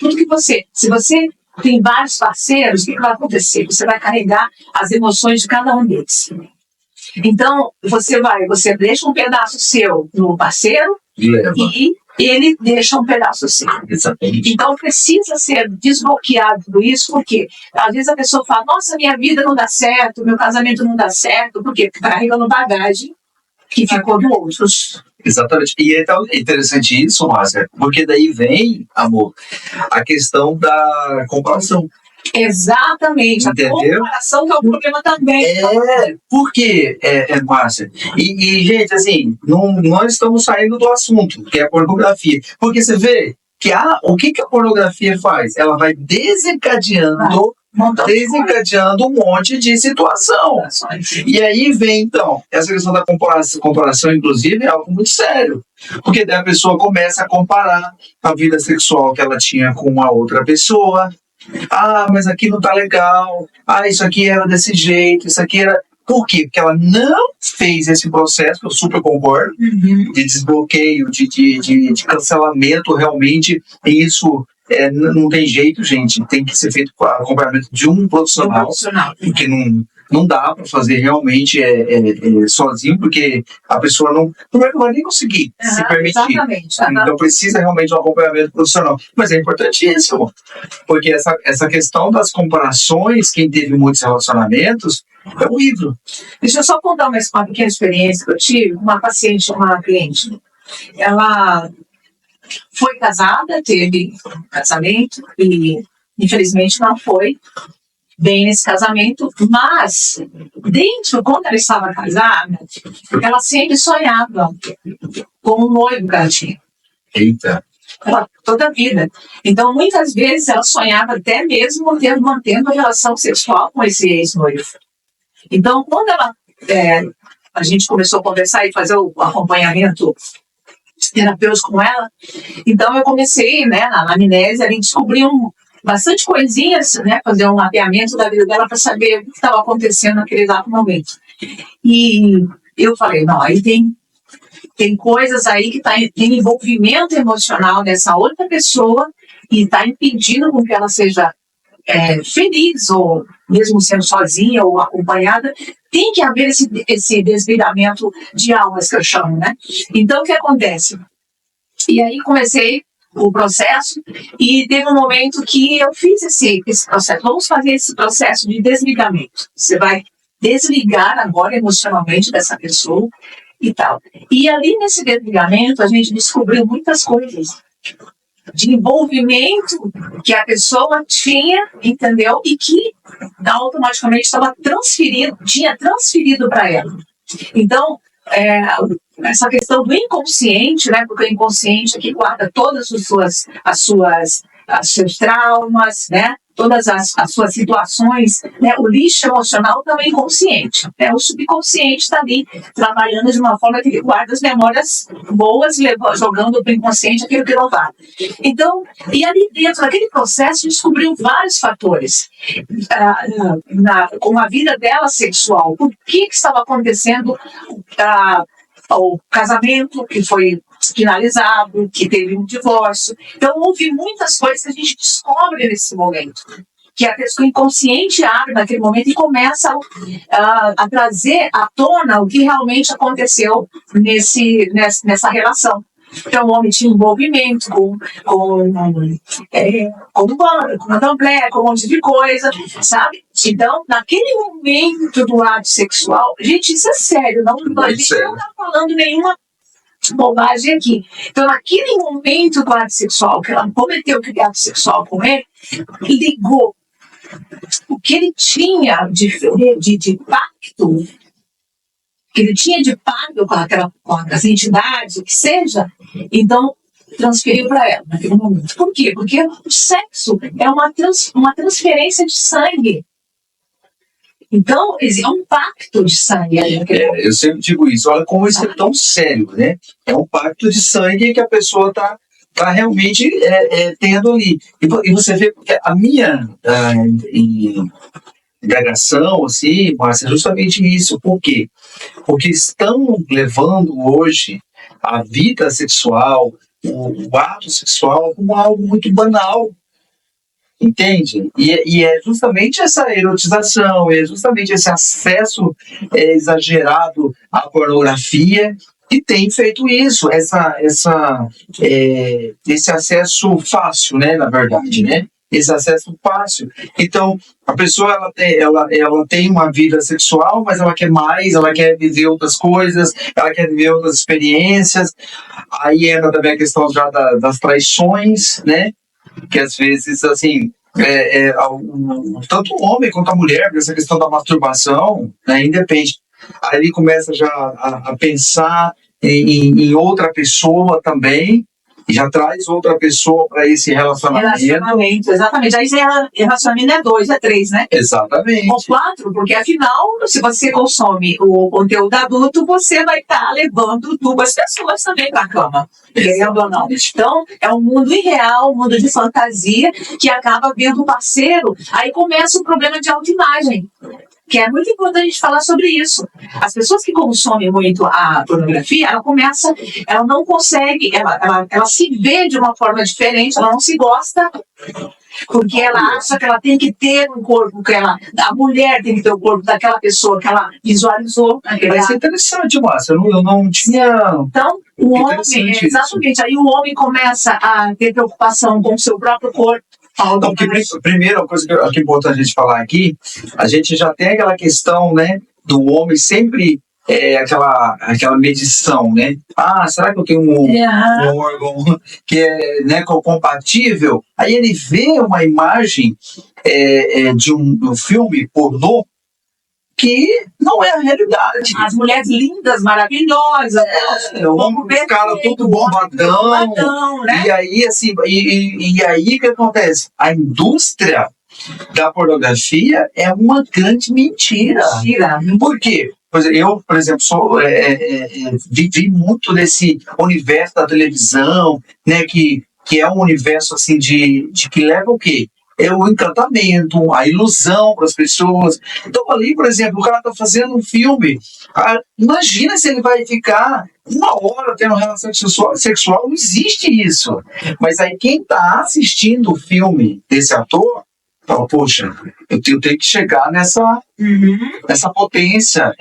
Se você tem vários parceiros, o que vai acontecer? Você vai carregar as emoções de cada um deles. Então, você deixa um pedaço seu no parceiro e ele deixa um pedaço seu. Exatamente. Então, precisa ser desbloqueado tudo isso, porque às vezes a pessoa fala, nossa, minha vida não dá certo, meu casamento não dá certo, por quê? Porque está carregando bagagem que ficou do outro. Exatamente. E é tão interessante isso, Márcia, porque daí vem, amor, a questão da comparação. Exatamente. Entendeu? A comparação que é o problema também. Por quê, Márcia? E, gente, assim, nós estamos saindo do assunto, que é a pornografia. Porque você vê que o que a pornografia faz? Ela vai desencadeando um monte de situação. E aí vem, então, essa questão da comparação, inclusive, é algo muito sério. Porque daí a pessoa começa a comparar a vida sexual que ela tinha com uma outra pessoa. Ah, mas aqui não tá legal. Ah, isso aqui era desse jeito, isso aqui era... Por quê? Porque ela não fez esse processo, que eu super concordo, de desbloqueio, de cancelamento realmente. E isso não tem jeito, gente. Tem que ser feito com acompanhamento de um profissional. Porque não dá para fazer realmente sozinho, porque a pessoa não vai nem conseguir se permitir. Exatamente. Então precisa realmente de um acompanhamento profissional. Mas é importantíssimo, porque essa questão das comparações, quem teve muitos relacionamentos, é horrível. Deixa eu só contar uma pequena experiência que eu tive com uma paciente, uma cliente. Ela foi casada, teve um casamento e infelizmente não foi bem nesse casamento, mas quando ela estava casada, ela sempre sonhava com um noivo que ela tinha. Eita. Toda a vida. Então, muitas vezes ela sonhava até mesmo mantendo a relação sexual com esse ex-noivo. Então, quando a gente começou a conversar e fazer o acompanhamento terapêutico com ela, então eu comecei, né, na anamnese, a gente descobriu bastante coisinhas, né, fazer um mapeamento da vida dela para saber o que estava acontecendo naquele exato momento. E eu falei, não, aí tem coisas aí que tem envolvimento emocional dessa outra pessoa e está impedindo com que ela seja feliz, ou mesmo sendo sozinha ou acompanhada. Tem que haver esse desligamento de almas, que eu chamo, né? Então, o que acontece? E aí comecei o processo e teve um momento que eu fiz esse processo. Vamos fazer esse processo de desligamento. Você vai desligar agora emocionalmente dessa pessoa e tal. E ali nesse desligamento a gente descobriu muitas coisas de envolvimento que a pessoa tinha, entendeu? E que automaticamente tinha transferido para ela. Então, essa questão do inconsciente, né? Porque o inconsciente aqui guarda todas os seus traumas, né? Todas as suas situações, né? O lixo emocional também é inconsciente, né? O subconsciente está ali trabalhando de uma forma que ele guarda as memórias boas, jogando para o inconsciente aquilo que não vale. Então, e ali dentro daquele processo descobriu vários fatores com a vida dela sexual. O que estava acontecendo? O casamento que foi finalizado, que teve um divórcio. Então, houve muitas coisas que a gente descobre nesse momento, que a pessoa inconsciente abre naquele momento e começa a trazer à tona o que realmente aconteceu nessa relação. Então, o homem tinha envolvimento com candomblé, com um monte de coisa, sabe? Então, naquele momento do ato sexual, gente, isso é sério, a gente não está falando nenhuma bobagem aqui. Então, naquele momento do ato sexual, que ela cometeu aquele ato sexual com ele, ligou o que ele tinha de pacto, que ele tinha de pacto com as entidades, o que seja, então transferiu para ela naquele momento. Por quê? Porque o sexo é uma transferência de sangue. Então, é um pacto de sangue. Eu sempre digo isso, olha como isso é tão sério, né? É um pacto de sangue que a pessoa está realmente tendo ali. E você vê, porque a minha indagação, assim, Márcia, é justamente isso. Por quê? Porque estão levando hoje a vida sexual, o ato sexual, como algo muito banal. Entende? E é justamente essa erotização, é justamente esse acesso exagerado à pornografia que tem feito isso, esse acesso fácil, né, na verdade, né? Esse acesso fácil. Então, a pessoa ela tem uma vida sexual, mas ela quer mais, ela quer viver outras coisas, ela quer viver outras experiências. Aí entra também a questão já das traições, né? Que às vezes, assim, tanto o homem quanto a mulher, essa questão da masturbação, né, independe. Aí ele começa já a pensar em outra pessoa também, e já traz outra pessoa para esse relacionamento. Exatamente. Aí relacionamento é 2, é 3, né? Exatamente. Ou 4, porque afinal, se você consome o conteúdo adulto, você vai estar levando 2 pessoas também para a cama. Querendo ou não. Então, é um mundo irreal, um mundo de fantasia, que acaba vendo o parceiro. Aí começa o problema de autoimagem, que é muito importante a gente falar sobre isso. As pessoas que consomem muito a pornografia, ela não consegue, ela se vê de uma forma diferente, ela não se gosta, porque ela acha que ela tem que ter um corpo, a mulher tem que ter o corpo daquela pessoa que ela visualizou. Mas é interessante, Márcia, eu não tinha... Então, o homem, exatamente, aí o homem começa a ter preocupação com o seu próprio corpo. Então, primeiro, a coisa que é importante a gente falar aqui, a gente já tem aquela questão, né, do homem sempre aquela medição, né? Ah, será que eu tenho um órgão que é, né, compatível? Aí ele vê uma imagem de um filme pornô que não é a realidade. As mulheres lindas, maravilhosas, os caras tudo bombadão, né? E aí, assim, e aí o que acontece? A indústria da pornografia é uma grande mentira. Por quê? Eu, por exemplo, vivi muito nesse universo da televisão, né, que é um universo assim de que leva o quê? É o encantamento, a ilusão para as pessoas. Então, ali, por exemplo, o cara está fazendo um filme. Imagina se ele vai ficar 1 hora tendo relação sexual. Não existe isso. Mas aí, quem está assistindo o filme desse ator, fala, poxa, eu tenho que chegar nessa potência.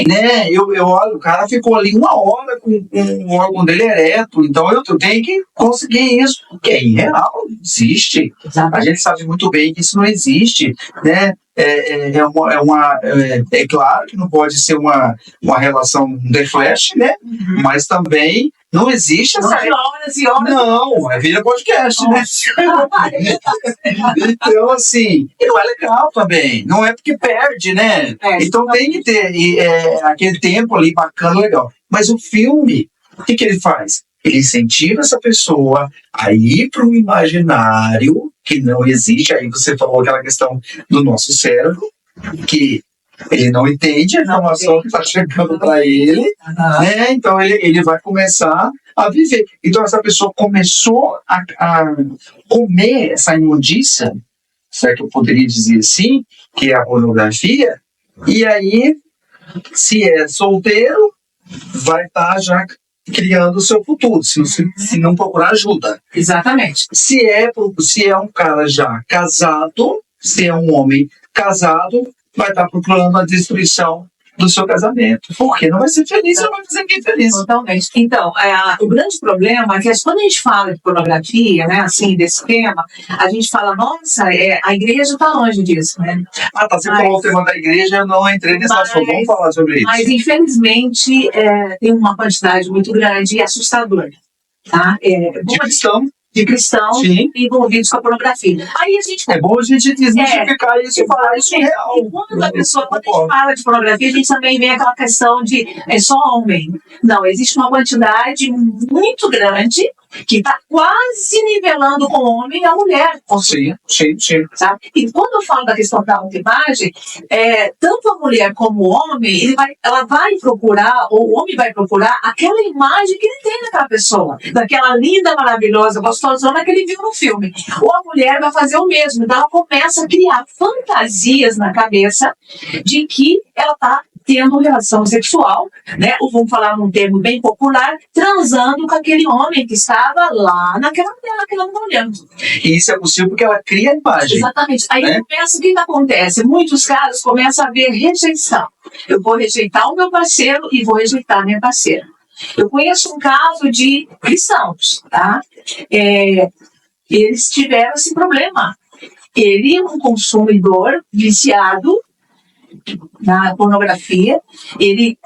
Né? Eu olho, o cara ficou ali 1 hora com o órgão dele ereto, então eu tenho que conseguir isso, que é irreal, não existe. A gente sabe muito bem que isso não existe, né? É claro que não pode ser uma relação de flash, né? Mas também não existe essa... horas e horas. Não, vira podcast, né? Então, assim, e não é legal também. Não é porque perde, né? Então tem que ter aquele tempo ali bacana, legal. Mas o filme, o que ele faz? Ele incentiva essa pessoa a ir para um imaginário que não existe. Aí você falou aquela questão do nosso cérebro, que ele não entende a informação que está chegando para ele, né? Então ele vai começar a viver. Então essa pessoa começou a comer essa imundícia, certo? Eu poderia dizer assim, que é a pornografia, e aí, se é solteiro, vai estar já criando o seu futuro, se não procurar ajuda. Exatamente. Se é um cara já casado, se é um homem casado, vai estar procurando a destruição do seu casamento. Porque não vai ser feliz, não vai fazer ninguém feliz. Totalmente. Então, o grande problema é que quando a gente fala de pornografia, né, assim, desse tema, a gente fala, nossa, a igreja está longe disso, né? Você falou o tema da igreja, eu não entrei nesse assunto. Vamos falar sobre isso. Mas, infelizmente, tem uma quantidade muito grande e assustadora. Tá? De cristãos Sim. envolvidos com a pornografia. Aí a gente... É bom a gente desmistificar isso e falar isso real. E quando a gente fala de pornografia, a gente também vê aquela questão de só homem. Não, existe uma quantidade muito grande que está quase nivelando com o homem e a mulher. Sim. Sabe? E quando eu falo da questão da autoimagem, tanto a mulher como o homem, ela vai procurar, ou o homem vai procurar, aquela imagem que ele tem daquela pessoa, daquela linda, maravilhosa, gostosona que ele viu no filme. Ou a mulher vai fazer o mesmo, então ela começa a criar fantasias na cabeça de que ela está tendo relação sexual, né? Ou vamos falar num termo bem popular, transando com aquele homem que estava lá naquela tela que ela não está olhando. E isso é possível porque ela cria a imagem. Exatamente. Aí começa, o que acontece? Em muitos casos começa a haver rejeição. Eu vou rejeitar o meu parceiro e vou rejeitar a minha parceira. Eu conheço um caso de cristãos, tá? Eles tiveram esse problema. Ele é um consumidor viciado na pornografia, ele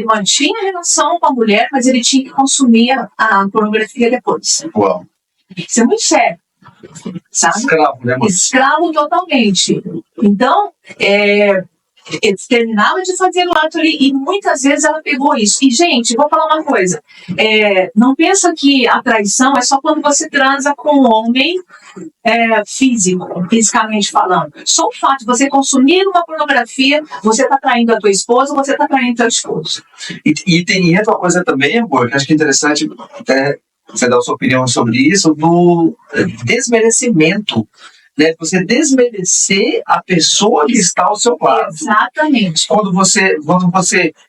mantinha a relação com a mulher, mas ele tinha que consumir a pornografia depois. Uau. Isso é muito sério, sabe? Escravo, né, moço? Escravo totalmente. Então, ele terminava de fazer o ato ali e muitas vezes ela pegou isso. E, gente, vou falar uma coisa. Não pensa que a traição é só quando você transa com um homem fisicamente falando. Só o fato de você consumir uma pornografia, você está traindo a tua esposa, você está traindo teu esposo. E tem outra coisa também, amor, que acho que é interessante você dar a sua opinião sobre isso, do desmerecimento. Né, você desmerecer a pessoa que está ao seu lado. Exatamente. Quando você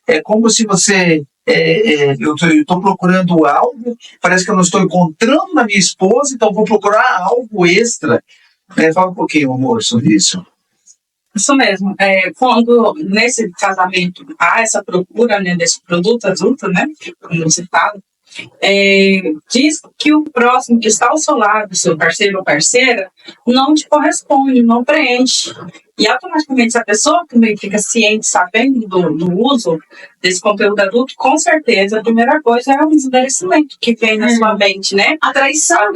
é como se você eu estou procurando algo, parece que eu não estou encontrando na minha esposa, então vou procurar algo extra. Fala um pouquinho, amor, sobre isso. Isso mesmo. Quando nesse casamento há essa procura, né, desse produto adulto, né, como você fala, diz que o próximo que está ao seu lado, seu parceiro ou parceira, não te corresponde, não preenche. E automaticamente, se a pessoa também fica ciente, sabendo do uso desse conteúdo adulto, com certeza a primeira coisa é o desmerecimento que vem na sua mente, né? A traição,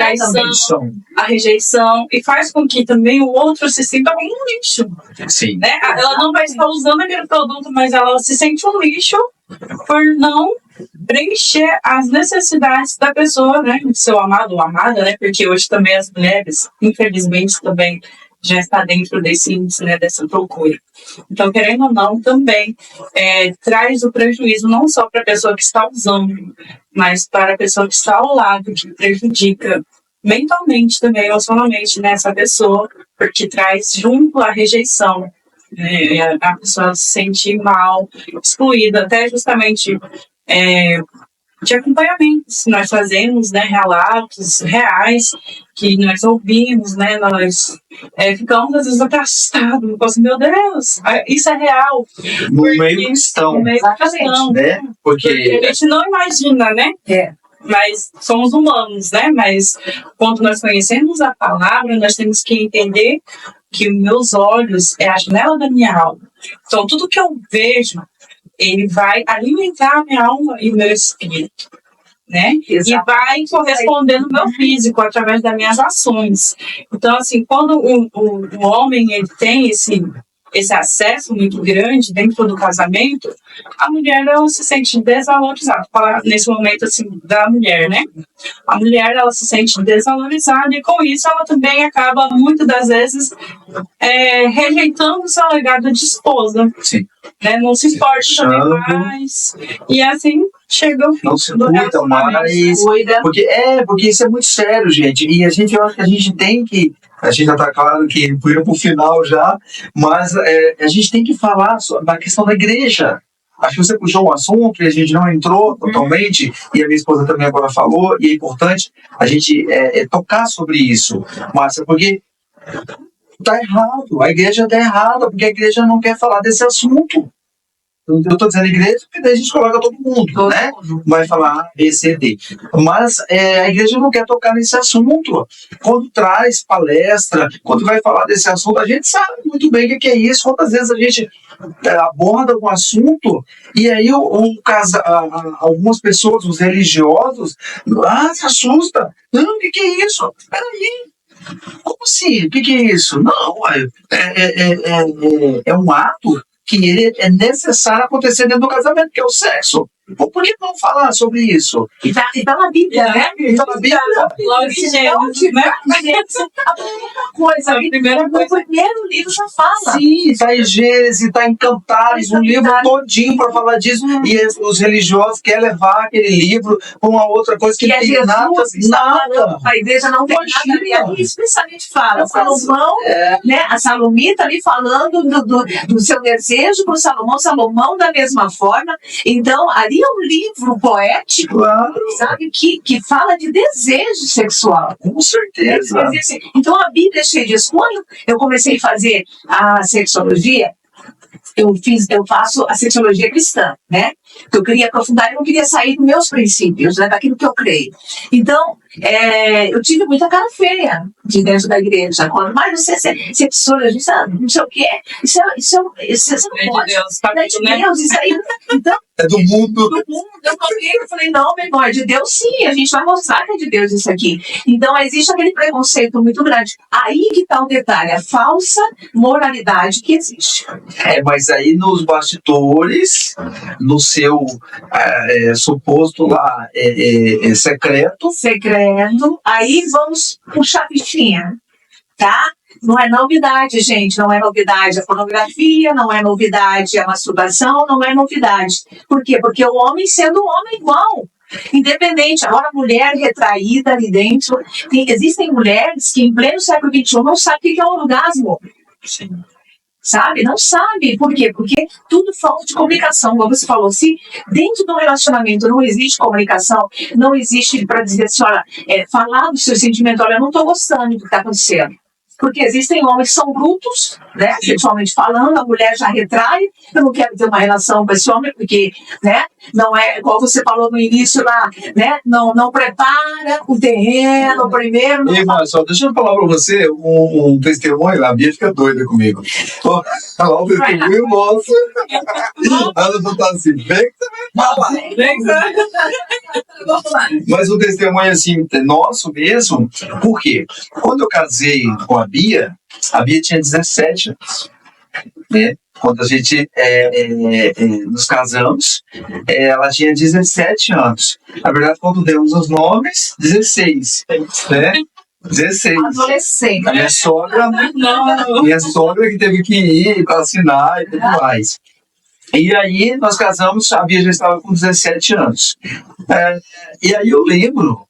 a rejeição, e faz com que também o outro se sinta como um lixo. Sim. Né? Ela não vai estar usando aquele produto, mas ela se sente um lixo por não preencher as necessidades da pessoa, né, do seu amado ou amada, né, porque hoje também as mulheres, infelizmente, também já está dentro desse índice, né, dessa procura. Então, querendo ou não, também traz o prejuízo não só para a pessoa que está usando, mas para a pessoa que está ao lado, que prejudica mentalmente também, emocionalmente, nessa pessoa, porque traz junto a rejeição. A pessoa se sente mal, excluída, até justamente de acompanhamentos. Nós fazemos, né, relatos reais que nós ouvimos, né, nós ficamos às vezes até assustados, assim, meu Deus, isso é real. No meio cristão. No meio cristão, né? Porque a gente não imagina, né? Mas somos humanos, né? Mas quando nós conhecemos a palavra, nós temos que entender que os meus olhos é a janela da minha alma. Então, tudo que eu vejo, ele vai alimentar a minha alma e o meu espírito, né? Exato. E vai corresponder no meu físico através das minhas ações. Então, assim, quando o homem ele tem esse acesso muito grande dentro do casamento, a mulher ela se sente desvalorizada. Falar nesse momento assim da mulher, né? A mulher ela se sente desvalorizada e com isso ela também acaba muitas das vezes rejeitando o seu legado de esposa. Sim. Né? Não se importa também mais e assim chega o fim. Não se cuida mais. Porque isso é muito sério, gente. E eu acho que a gente tem que. A gente já está claro que indo para o final já, mas a gente tem que falar da questão da igreja. Acho que você puxou um assunto e a gente não entrou totalmente, e a minha esposa também agora falou, e é importante a gente tocar sobre isso, Márcia, porque está errado, a igreja está errada, porque a igreja não quer falar desse assunto. Eu tô dizendo igreja porque daí a gente coloca todo mundo, né? Vai falar A, B, C, D. Mas a igreja não quer tocar nesse assunto. Quando traz palestra, quando vai falar desse assunto, a gente sabe muito bem o que é isso. Quantas vezes a gente aborda um assunto e aí algumas pessoas, os religiosos, se assusta. Não, o que é isso? Peraí. Como assim? O que é isso? Não, é um ato que ele é necessário acontecer dentro do casamento, que é o sexo. Por que não falar sobre isso? E tá na Bíblia, né? E tá na Bíblia. Logo em Gênesis, né? A primeira coisa, o primeiro livro já fala. Sim, está em Gênesis, está em Cantares, um livro todinho para falar disso. E os religiosos querem levar aquele livro para uma outra coisa que não tem nada. A igreja não tem nada. E ali especialmente fala. Salomão, né? A Salomita ali falando do seu desejo para o Salomão da mesma forma. Então, ali é um livro poético, sabe, que fala de desejo sexual. Com certeza. Então a Bíblia é cheia disso. Quando eu comecei a fazer a sexologia, eu faço a sexologia cristã, né? Eu queria aprofundar, eu não queria sair dos meus princípios, né? Daquilo que eu creio. Então, eu tive muita cara feia de dentro da igreja. Mas você é sexologista, não sei o quê. Isso não pode. De Deus, tá É de Deus, isso aí. Então, é do mundo. Eu falei, não, meu irmão, é de Deus sim, a gente vai mostrar que é de Deus isso aqui. Então, existe aquele preconceito muito grande. Aí que está o detalhe, a falsa moralidade que existe. Mas aí nos bastidores, no seu suposto lá secreto, aí vamos puxar a fichinha, tá? Não é novidade, gente, não é novidade a pornografia, não é novidade a masturbação, não é novidade. Por quê? Porque o homem sendo um homem igual, independente. Agora a mulher retraída ali dentro, existem mulheres que em pleno século XXI não sabem o que é um orgasmo. Sim. Sabe? Não sabe. Por quê? Porque tudo falta de comunicação. Como você falou, se dentro do relacionamento não existe comunicação, não existe para dizer assim, olha, falar do seu sentimento, olha, eu não estou gostando do que está acontecendo. Porque existem homens que são brutos, né, sexualmente falando, a mulher já retrai, eu não quero ter uma relação com esse homem, porque, né, não é, igual você falou no início lá, né, não prepara o terreno primeiro. Mas só deixa eu falar pra você um testemunho, a Bia fica doida comigo. Falar um testemunho nosso. Ela não tá assim, vem que Vamos lá. Mas um testemunho assim, nosso mesmo, por quê? Quando eu casei com a Bia tinha 17 anos. Né? Quando a gente nos casamos, ela tinha 17 anos. Na verdade, quando demos os nomes, 16. Né? 16. Adolescente. Minha sogra que teve que ir para assinar e tudo mais. E aí nós casamos, a Bia já estava com 17 anos. E aí eu lembro,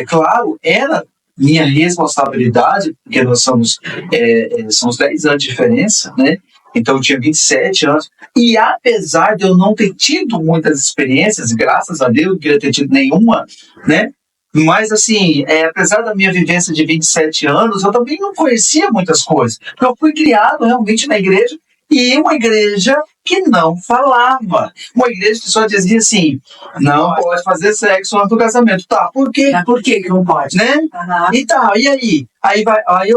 claro, era minha responsabilidade, porque nós somos 10 anos de diferença, né? Então eu tinha 27 anos. E apesar de eu não ter tido muitas experiências, graças a Deus, não queria ter tido nenhuma, né? Mas assim, apesar da minha vivência de 27 anos, eu também não conhecia muitas coisas. Porque eu fui criado realmente na igreja, e uma igreja que não falava. Uma igreja que só dizia assim, não pode fazer sexo antes do casamento. Tá, por quê? Mas por que não pode? Né? Uhum. E tá, e aí? Aí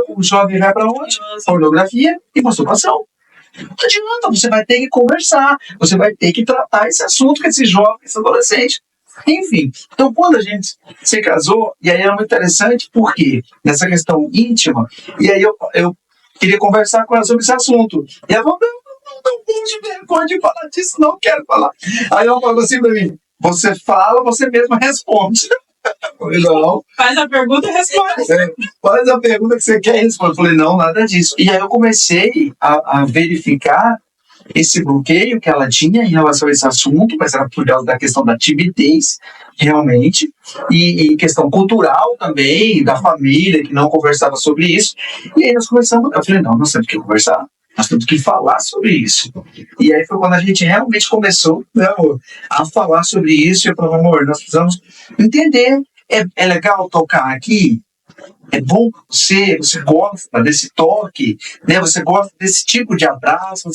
o jovem vai pra onde? Pornografia e masturbação. Não adianta, você vai ter que conversar, você vai ter que tratar esse assunto com esse jovem, esse adolescente. Enfim, então quando a gente se casou, e aí era muito interessante, porque nessa questão íntima, e aí eu queria conversar com ela sobre esse assunto. E ela falou, não vergonha de falar disso, não quero falar. Aí ela falou assim pra mim, você fala, você mesma responde. Eu falei, não. Faz a pergunta e responde. Faz a pergunta que você quer responder. Eu falei, não, nada disso. E aí eu comecei a verificar esse bloqueio que ela tinha em relação a esse assunto, mas era por causa da questão da timidez, realmente, e questão cultural também, da família, que não conversava sobre isso. E aí nós conversamos, eu falei, não, nós temos que conversar, nós temos que falar sobre isso. E aí foi quando a gente realmente começou, né, amor, a falar sobre isso, e eu falei, amor, nós precisamos entender, é legal tocar aqui? É bom pra você gosta desse toque, né? Você gosta desse tipo de abraço,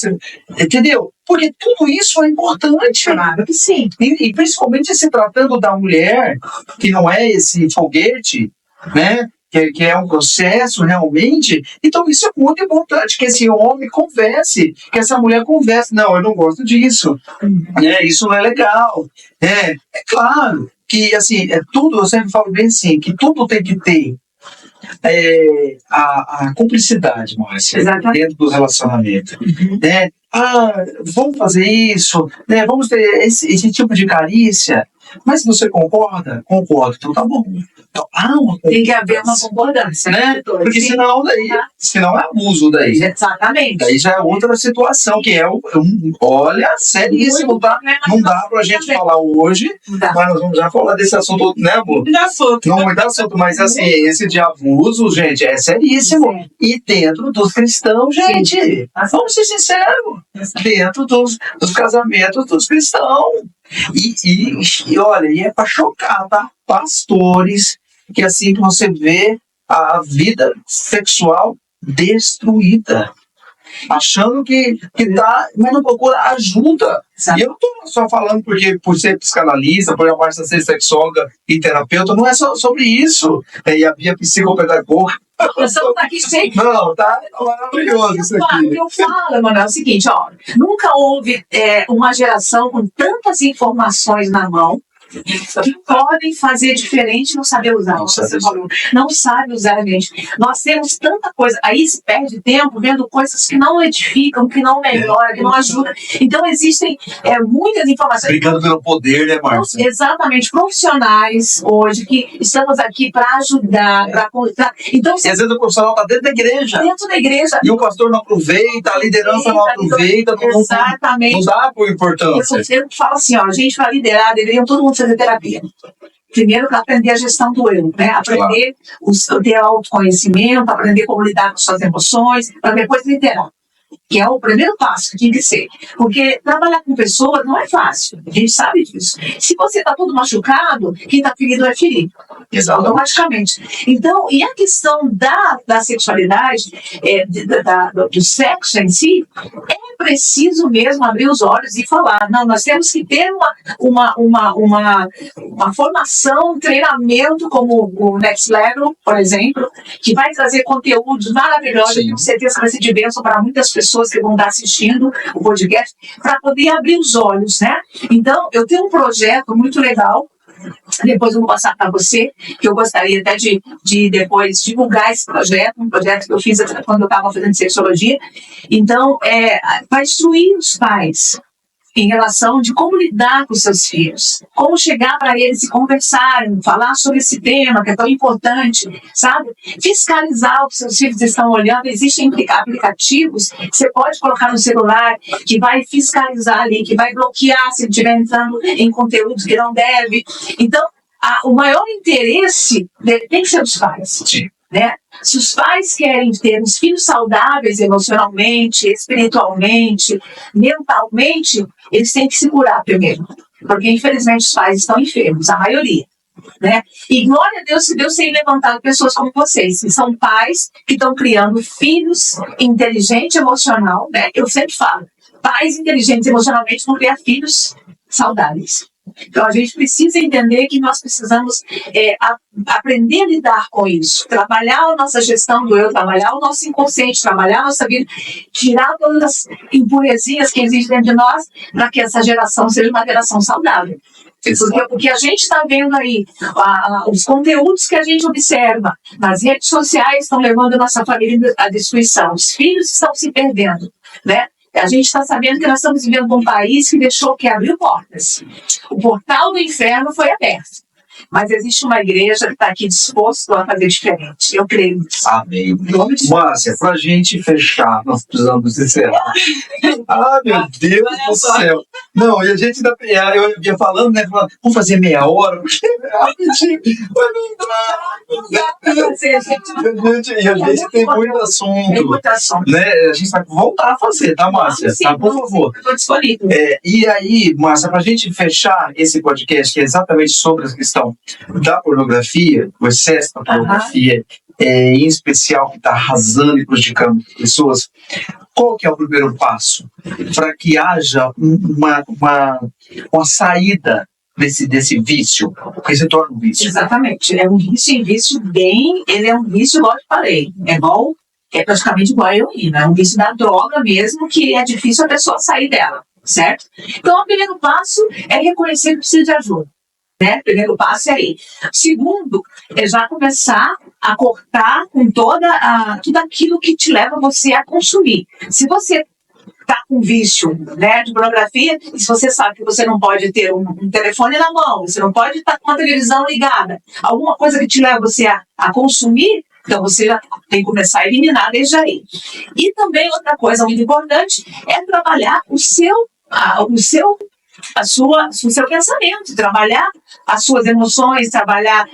entendeu? Porque tudo isso é importante. Claro que sim. E principalmente se tratando da mulher, que não é esse foguete, né? Que é um processo realmente. Então isso é muito importante, que esse homem converse, que essa mulher converse. Não, eu não gosto disso. Isso não é legal. É claro que, assim, tudo, eu sempre falo bem assim, que tudo tem que ter a cumplicidade, Márcia, dentro do relacionamento. Né? Vamos fazer isso, né? Vamos ter esse tipo de carícia. Mas você concorda? Concordo. Então tá bom. Então, tem que haver uma concordância, né? Porque senão é abuso daí. Exatamente. Daí já é outra situação, que é olha, seríssimo, tá? Não dá pra gente falar hoje, mas nós vamos já falar desse assunto, né, amor? Não muito assunto, mas assim, esse de abuso, gente, é seríssimo. Sim. E dentro dos cristãos, gente, sim, vamos ser sinceros, dentro dos casamentos dos cristãos. E olha, e é pra chocar, tá? Pastores, que assim que você vê a vida sexual destruída, achando que tá, mas não procura ajuda. E eu não tô só falando por ser psicanalista, por a Márcia ser sexóloga e terapeuta, não é só sobre isso. E a minha psicopedagoga. Tá aqui sempre. Não, tá maravilhoso isso aqui. O que eu falo, mano, é o seguinte, nunca houve uma geração com tantas informações na mão que podem fazer diferente e não saber usar. Não sabe usar a mente. Nós temos tanta coisa, aí se perde tempo vendo coisas que não edificam, que não melhoram, que não ajudam. Então existem muitas informações. Brigando pelo poder, né, Márcia? Exatamente, profissionais hoje que estamos aqui para ajudar, então, e às vezes o profissional está dentro da igreja. Dentro da igreja. E o pastor não aproveita, a liderança não aproveita, exatamente. Não dá por importância. Eu falo assim, gente, para liderar, deveriam todo mundo fazer terapia. Primeiro, para aprender a gestão do eu, né? Aprender ter autoconhecimento, aprender como lidar com suas emoções, para depois liderar. Que é o primeiro passo que tem que ser. Porque trabalhar com pessoas não é fácil. A gente sabe disso. Se você está todo machucado, quem está ferido é ferido. Automaticamente. Então, e a questão da sexualidade, do sexo em si, é preciso mesmo abrir os olhos e falar. Não, nós temos que ter uma formação, um treinamento como o Next Level, por exemplo, que vai trazer conteúdos maravilhosos, que com certeza vai ser de bênção para muitas pessoas que vão estar assistindo o podcast, para poder abrir os olhos, né? Então, eu tenho um projeto muito legal, depois eu vou passar para você, que eu gostaria até de depois divulgar esse projeto, um projeto que eu fiz quando eu estava fazendo sexologia. Então, vai instruir os pais em relação de como lidar com seus filhos, como chegar para eles e conversarem, falar sobre esse tema que é tão importante, sabe? Fiscalizar o que seus filhos estão olhando. Existem aplicativos que você pode colocar no celular que vai fiscalizar ali, que vai bloquear se ele estiver entrando em conteúdos que não deve. Então, o maior interesse tem que ser dos pais. Sim. Né? Se os pais querem ter os filhos saudáveis emocionalmente, espiritualmente, mentalmente, eles têm que se curar primeiro. Porque, infelizmente, os pais estão enfermos, a maioria. Né? E glória a Deus se Deus tem levantado pessoas como vocês, que são pais que estão criando filhos inteligentes emocional. Né? Eu sempre falo, pais inteligentes emocionalmente vão criar filhos saudáveis. Então, a gente precisa entender que nós precisamos aprender a lidar com isso, trabalhar a nossa gestão do eu, trabalhar o nosso inconsciente, trabalhar a nossa vida, tirar todas as impurezinhas que existem dentro de nós, para que essa geração seja uma geração saudável. Porque a gente está vendo aí os conteúdos que a gente observa nas redes sociais estão levando a nossa família à destruição, os filhos estão se perdendo, né? A gente está sabendo que nós estamos vivendo um país que abriu portas. O portal do inferno foi aberto. Mas existe uma igreja que está aqui disposto a fazer diferente. Eu creio nisso. Amém. Márcia, para a gente fechar, nós precisamos encerrar. Meu Deus do céu. Não, e a gente ainda. Eu ia falando, né? Vamos fazer meia hora, porque rapidinho. E a gente tem muito assunto. Tem muito assunto. Né? A gente vai voltar a fazer, tá, Márcia? Sim, tá, por favor. Estou disponível. E aí, Márcia, para a gente fechar esse podcast, que é exatamente sobre a questão da pornografia, o excesso da pornografia, em especial que está arrasando e prejudicando pessoas, qual que é o primeiro passo para que haja uma saída desse vício, porque se torna um vício? Exatamente, ele é um vício bem, ele é um vício, igual eu falei, é praticamente igual a heroína, é um vício da droga mesmo, que é difícil a pessoa sair dela, certo? Então, o primeiro passo é reconhecer que precisa de ajuda, né? O primeiro passo é aí. Segundo, é já começar a cortar com tudo aquilo que te leva você a consumir. Se você está com vício, né, de pornografia, e se você sabe que você não pode ter um telefone na mão, você não pode estar com a televisão ligada, alguma coisa que te leva você a consumir, então você já tem que começar a eliminar desde aí. E também outra coisa muito importante é trabalhar o seu pensamento, trabalhar as suas emoções, trabalhar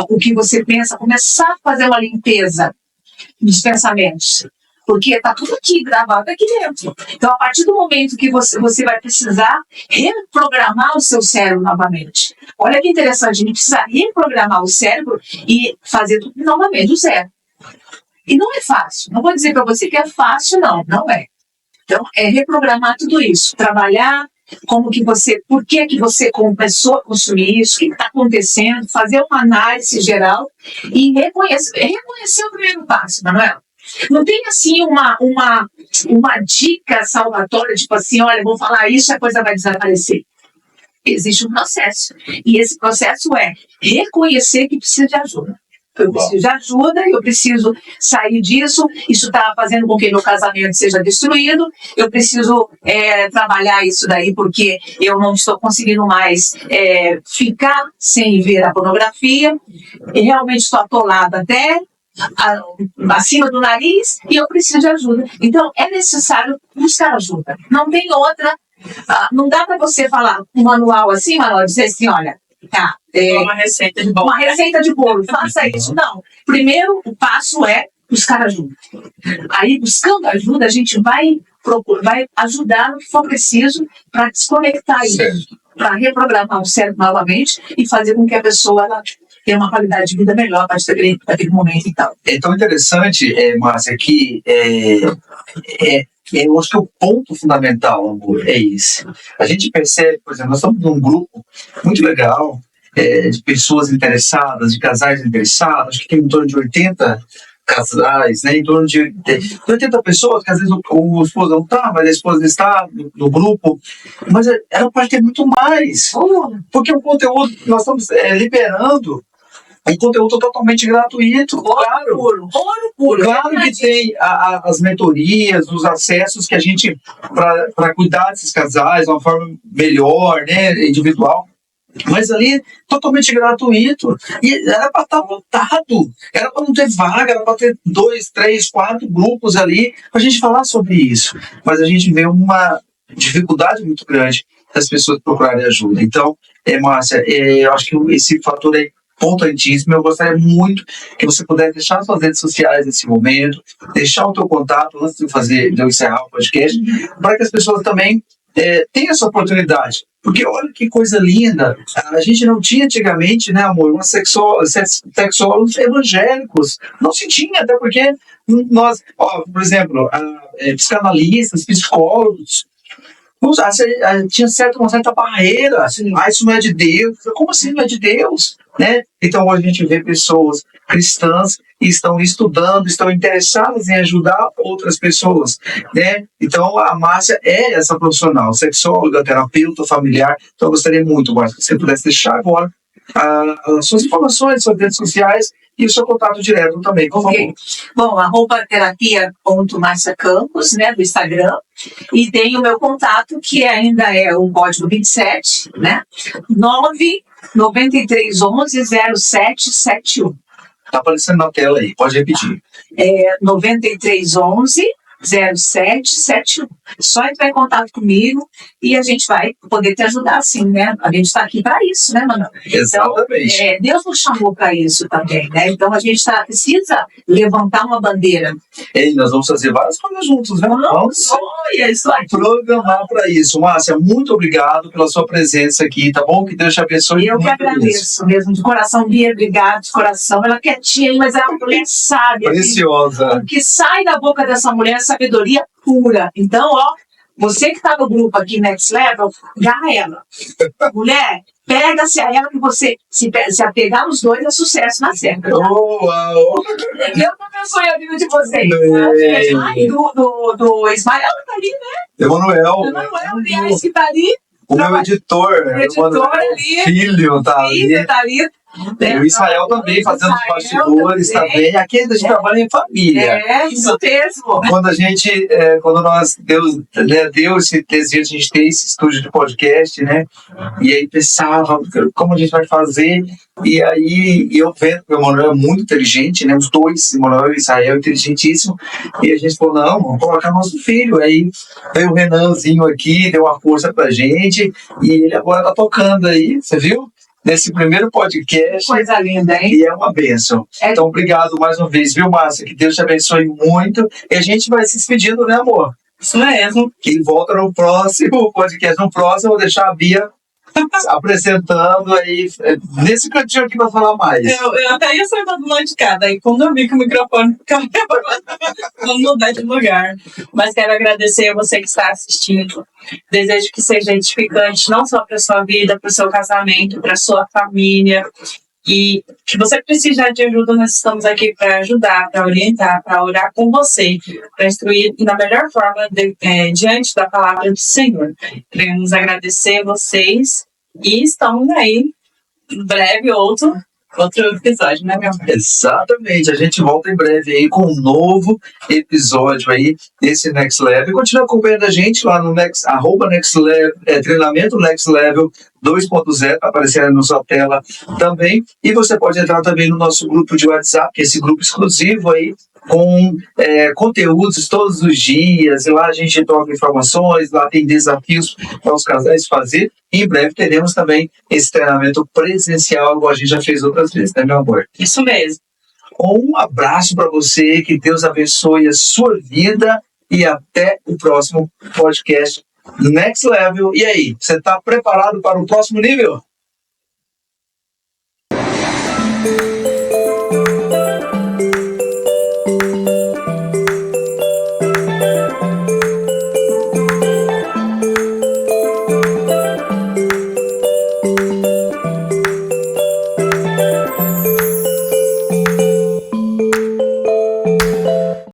o que você pensa, começar a fazer uma limpeza dos pensamentos. Porque está tudo aqui, gravado aqui dentro. Então, a partir do momento que você vai precisar reprogramar o seu cérebro novamente. Olha que interessante, a gente precisa reprogramar o cérebro e fazer tudo novamente do zero. E não é fácil. Não vou dizer para você que é fácil, não é. Então, é reprogramar tudo isso. Trabalhar por que você começou a consumir isso, o que está acontecendo, fazer uma análise geral e reconhecer o primeiro passo, Manuela. Não tem assim uma dica salvatória, tipo assim, olha, vou falar isso e a coisa vai desaparecer. Existe um processo. E esse processo é reconhecer que precisa de ajuda. Eu preciso de ajuda, eu preciso sair disso, isso está fazendo com que meu casamento seja destruído, eu preciso trabalhar isso daí porque eu não estou conseguindo mais ficar sem ver a pornografia, e realmente estou atolada até acima do nariz e eu preciso de ajuda. Então é necessário buscar ajuda. Não tem outra. Não dá para você falar um manual assim, Manuel, dizer assim, olha, tá, uma receita de bolo. Uma receita de bolo, faça isso. Não. Primeiro o passo é buscar ajuda. Aí, buscando ajuda, a gente vai ajudar no que for preciso para desconectar isso, para reprogramar o cérebro novamente e fazer com que a pessoa ter uma qualidade de vida melhor a partir daquele momento e tal. É tão interessante, Márcia, que eu acho que o ponto fundamental, amor, é esse. A gente percebe, por exemplo, nós estamos num grupo muito legal, de pessoas interessadas, de casais interessados, acho que tem em torno de 80 casais, né, em torno de 80 pessoas, que às vezes o esposo não está, mas a esposa está no grupo, mas ela pode ter muito mais, porque o conteúdo que nós estamos liberando é conteúdo totalmente gratuito, claro. Ouro puro. Claro que tem as mentorias, os acessos que a gente, para cuidar desses casais de uma forma melhor, né, individual, mas ali totalmente gratuito. E era para estar lotado, era para não ter vaga, era para ter 2, 3, 4 grupos ali para a gente falar sobre isso. Mas a gente vê uma dificuldade muito grande das pessoas procurarem ajuda. Então, Márcia, eu acho que esse fator é importantíssimo. Eu gostaria muito que você pudesse deixar suas redes sociais nesse momento, deixar o teu contato antes de eu encerrar o podcast, para que as pessoas também tenham essa oportunidade. Porque olha que coisa linda, a gente não tinha antigamente, né, amor, sexólogos evangélicos, não se tinha, até porque nós, por exemplo, psicanalistas, psicólogos, tinha uma certa barreira, isso não é de Deus. Como assim não é de Deus? Né? Então hoje a gente vê pessoas cristãs que estão estudando, estão interessadas em ajudar outras pessoas, né? Então a Márcia é essa profissional, sexóloga, terapeuta familiar. Então eu gostaria muito, Márcia, que você pudesse deixar agora as suas informações, suas redes sociais e o seu contato direto também, por favor. Bom, @terapia.marciacampos, né, do Instagram, e tem o meu contato, que ainda é o código 27, né, 993110771. Está aparecendo na tela aí, pode repetir. 9311 0771. Só entrar em contato comigo e a gente vai poder te ajudar, sim, né? A gente está aqui para isso, né, Manuel? Exatamente. Então, Deus nos chamou para isso também, né? Então a gente precisa levantar uma bandeira. E nós vamos fazer várias coisas juntos, né? Vamos Olha, isso aqui. programar para isso. Márcia, muito obrigado pela sua presença aqui, tá bom? Que Deus te abençoe. Eu que muito nisso. agradeço mesmo, de coração, Bia, obrigado, de coração. Ela quietinha, mas ela é uma mulher sábia. Preciosa. O que sai da boca dessa mulher é sabedoria pura. Então, ó, você que está no grupo aqui, Next Level, agarra ela. Mulher, pega-se a ela que você, se apegar nos dois, é sucesso na certa. Tá? Oh, uau. Deus abençoe a vida de vocês. Bem. Do Ismael que tá ali, né? Emanuel. O Emanuel, aliás, que tá ali. O meu editor. O editor Emanuel, ali. Filho, tá ali. Filho, tá ali. E o Israel também fazendo os bastidores também. Aqui a gente trabalha em família. É, isso mesmo. Quando nós deu esse desejo de a gente ter esse estúdio de podcast, né? E aí pensava como a gente vai fazer. E aí eu vendo que o Emanuel é muito inteligente, né? Os dois, Emanuel e Israel, inteligentíssimo. E a gente falou, não, vamos colocar nosso filho. Aí veio o Renanzinho aqui, deu uma força pra gente. E ele agora tá tocando aí, você viu? Nesse primeiro podcast. Coisa linda, hein? E é uma bênção. Então, obrigado mais uma vez, viu, Márcia? Que Deus te abençoe muito. E a gente vai se despedindo, né, amor? Isso mesmo. Quem volta no próximo podcast, no próximo, eu vou deixar a Bia apresentando aí, nesse cantinho aqui pra falar mais. Eu até ia sentar do lado de cá, daí quando eu vi que o microfone ficava, vamos mudar de lugar. Mas quero agradecer a você que está assistindo. Desejo que seja edificante, não só para sua vida, para o seu casamento, para sua família. E que você precisar de ajuda, nós estamos aqui para ajudar, para orientar, para orar com você, para instruir da melhor forma diante da palavra do Senhor. Queremos agradecer vocês e estamos aí em breve outro episódio, né, meu amor? Exatamente, a gente volta em breve aí com um novo episódio aí desse Next Level. Continua acompanhando a gente lá no @Next Level, treinamento Next Level 2.0, tá aparecendo aí na sua tela também. E você pode entrar também no nosso grupo de WhatsApp, que é esse grupo exclusivo aí, com conteúdos todos os dias, e lá a gente troca informações, lá tem desafios para os casais fazer, e em breve teremos também esse treinamento presencial, igual a gente já fez outras vezes, né, meu amor? Isso mesmo. Um abraço para você, que Deus abençoe a sua vida, e até o próximo podcast Next Level. E aí, você está preparado para o próximo nível?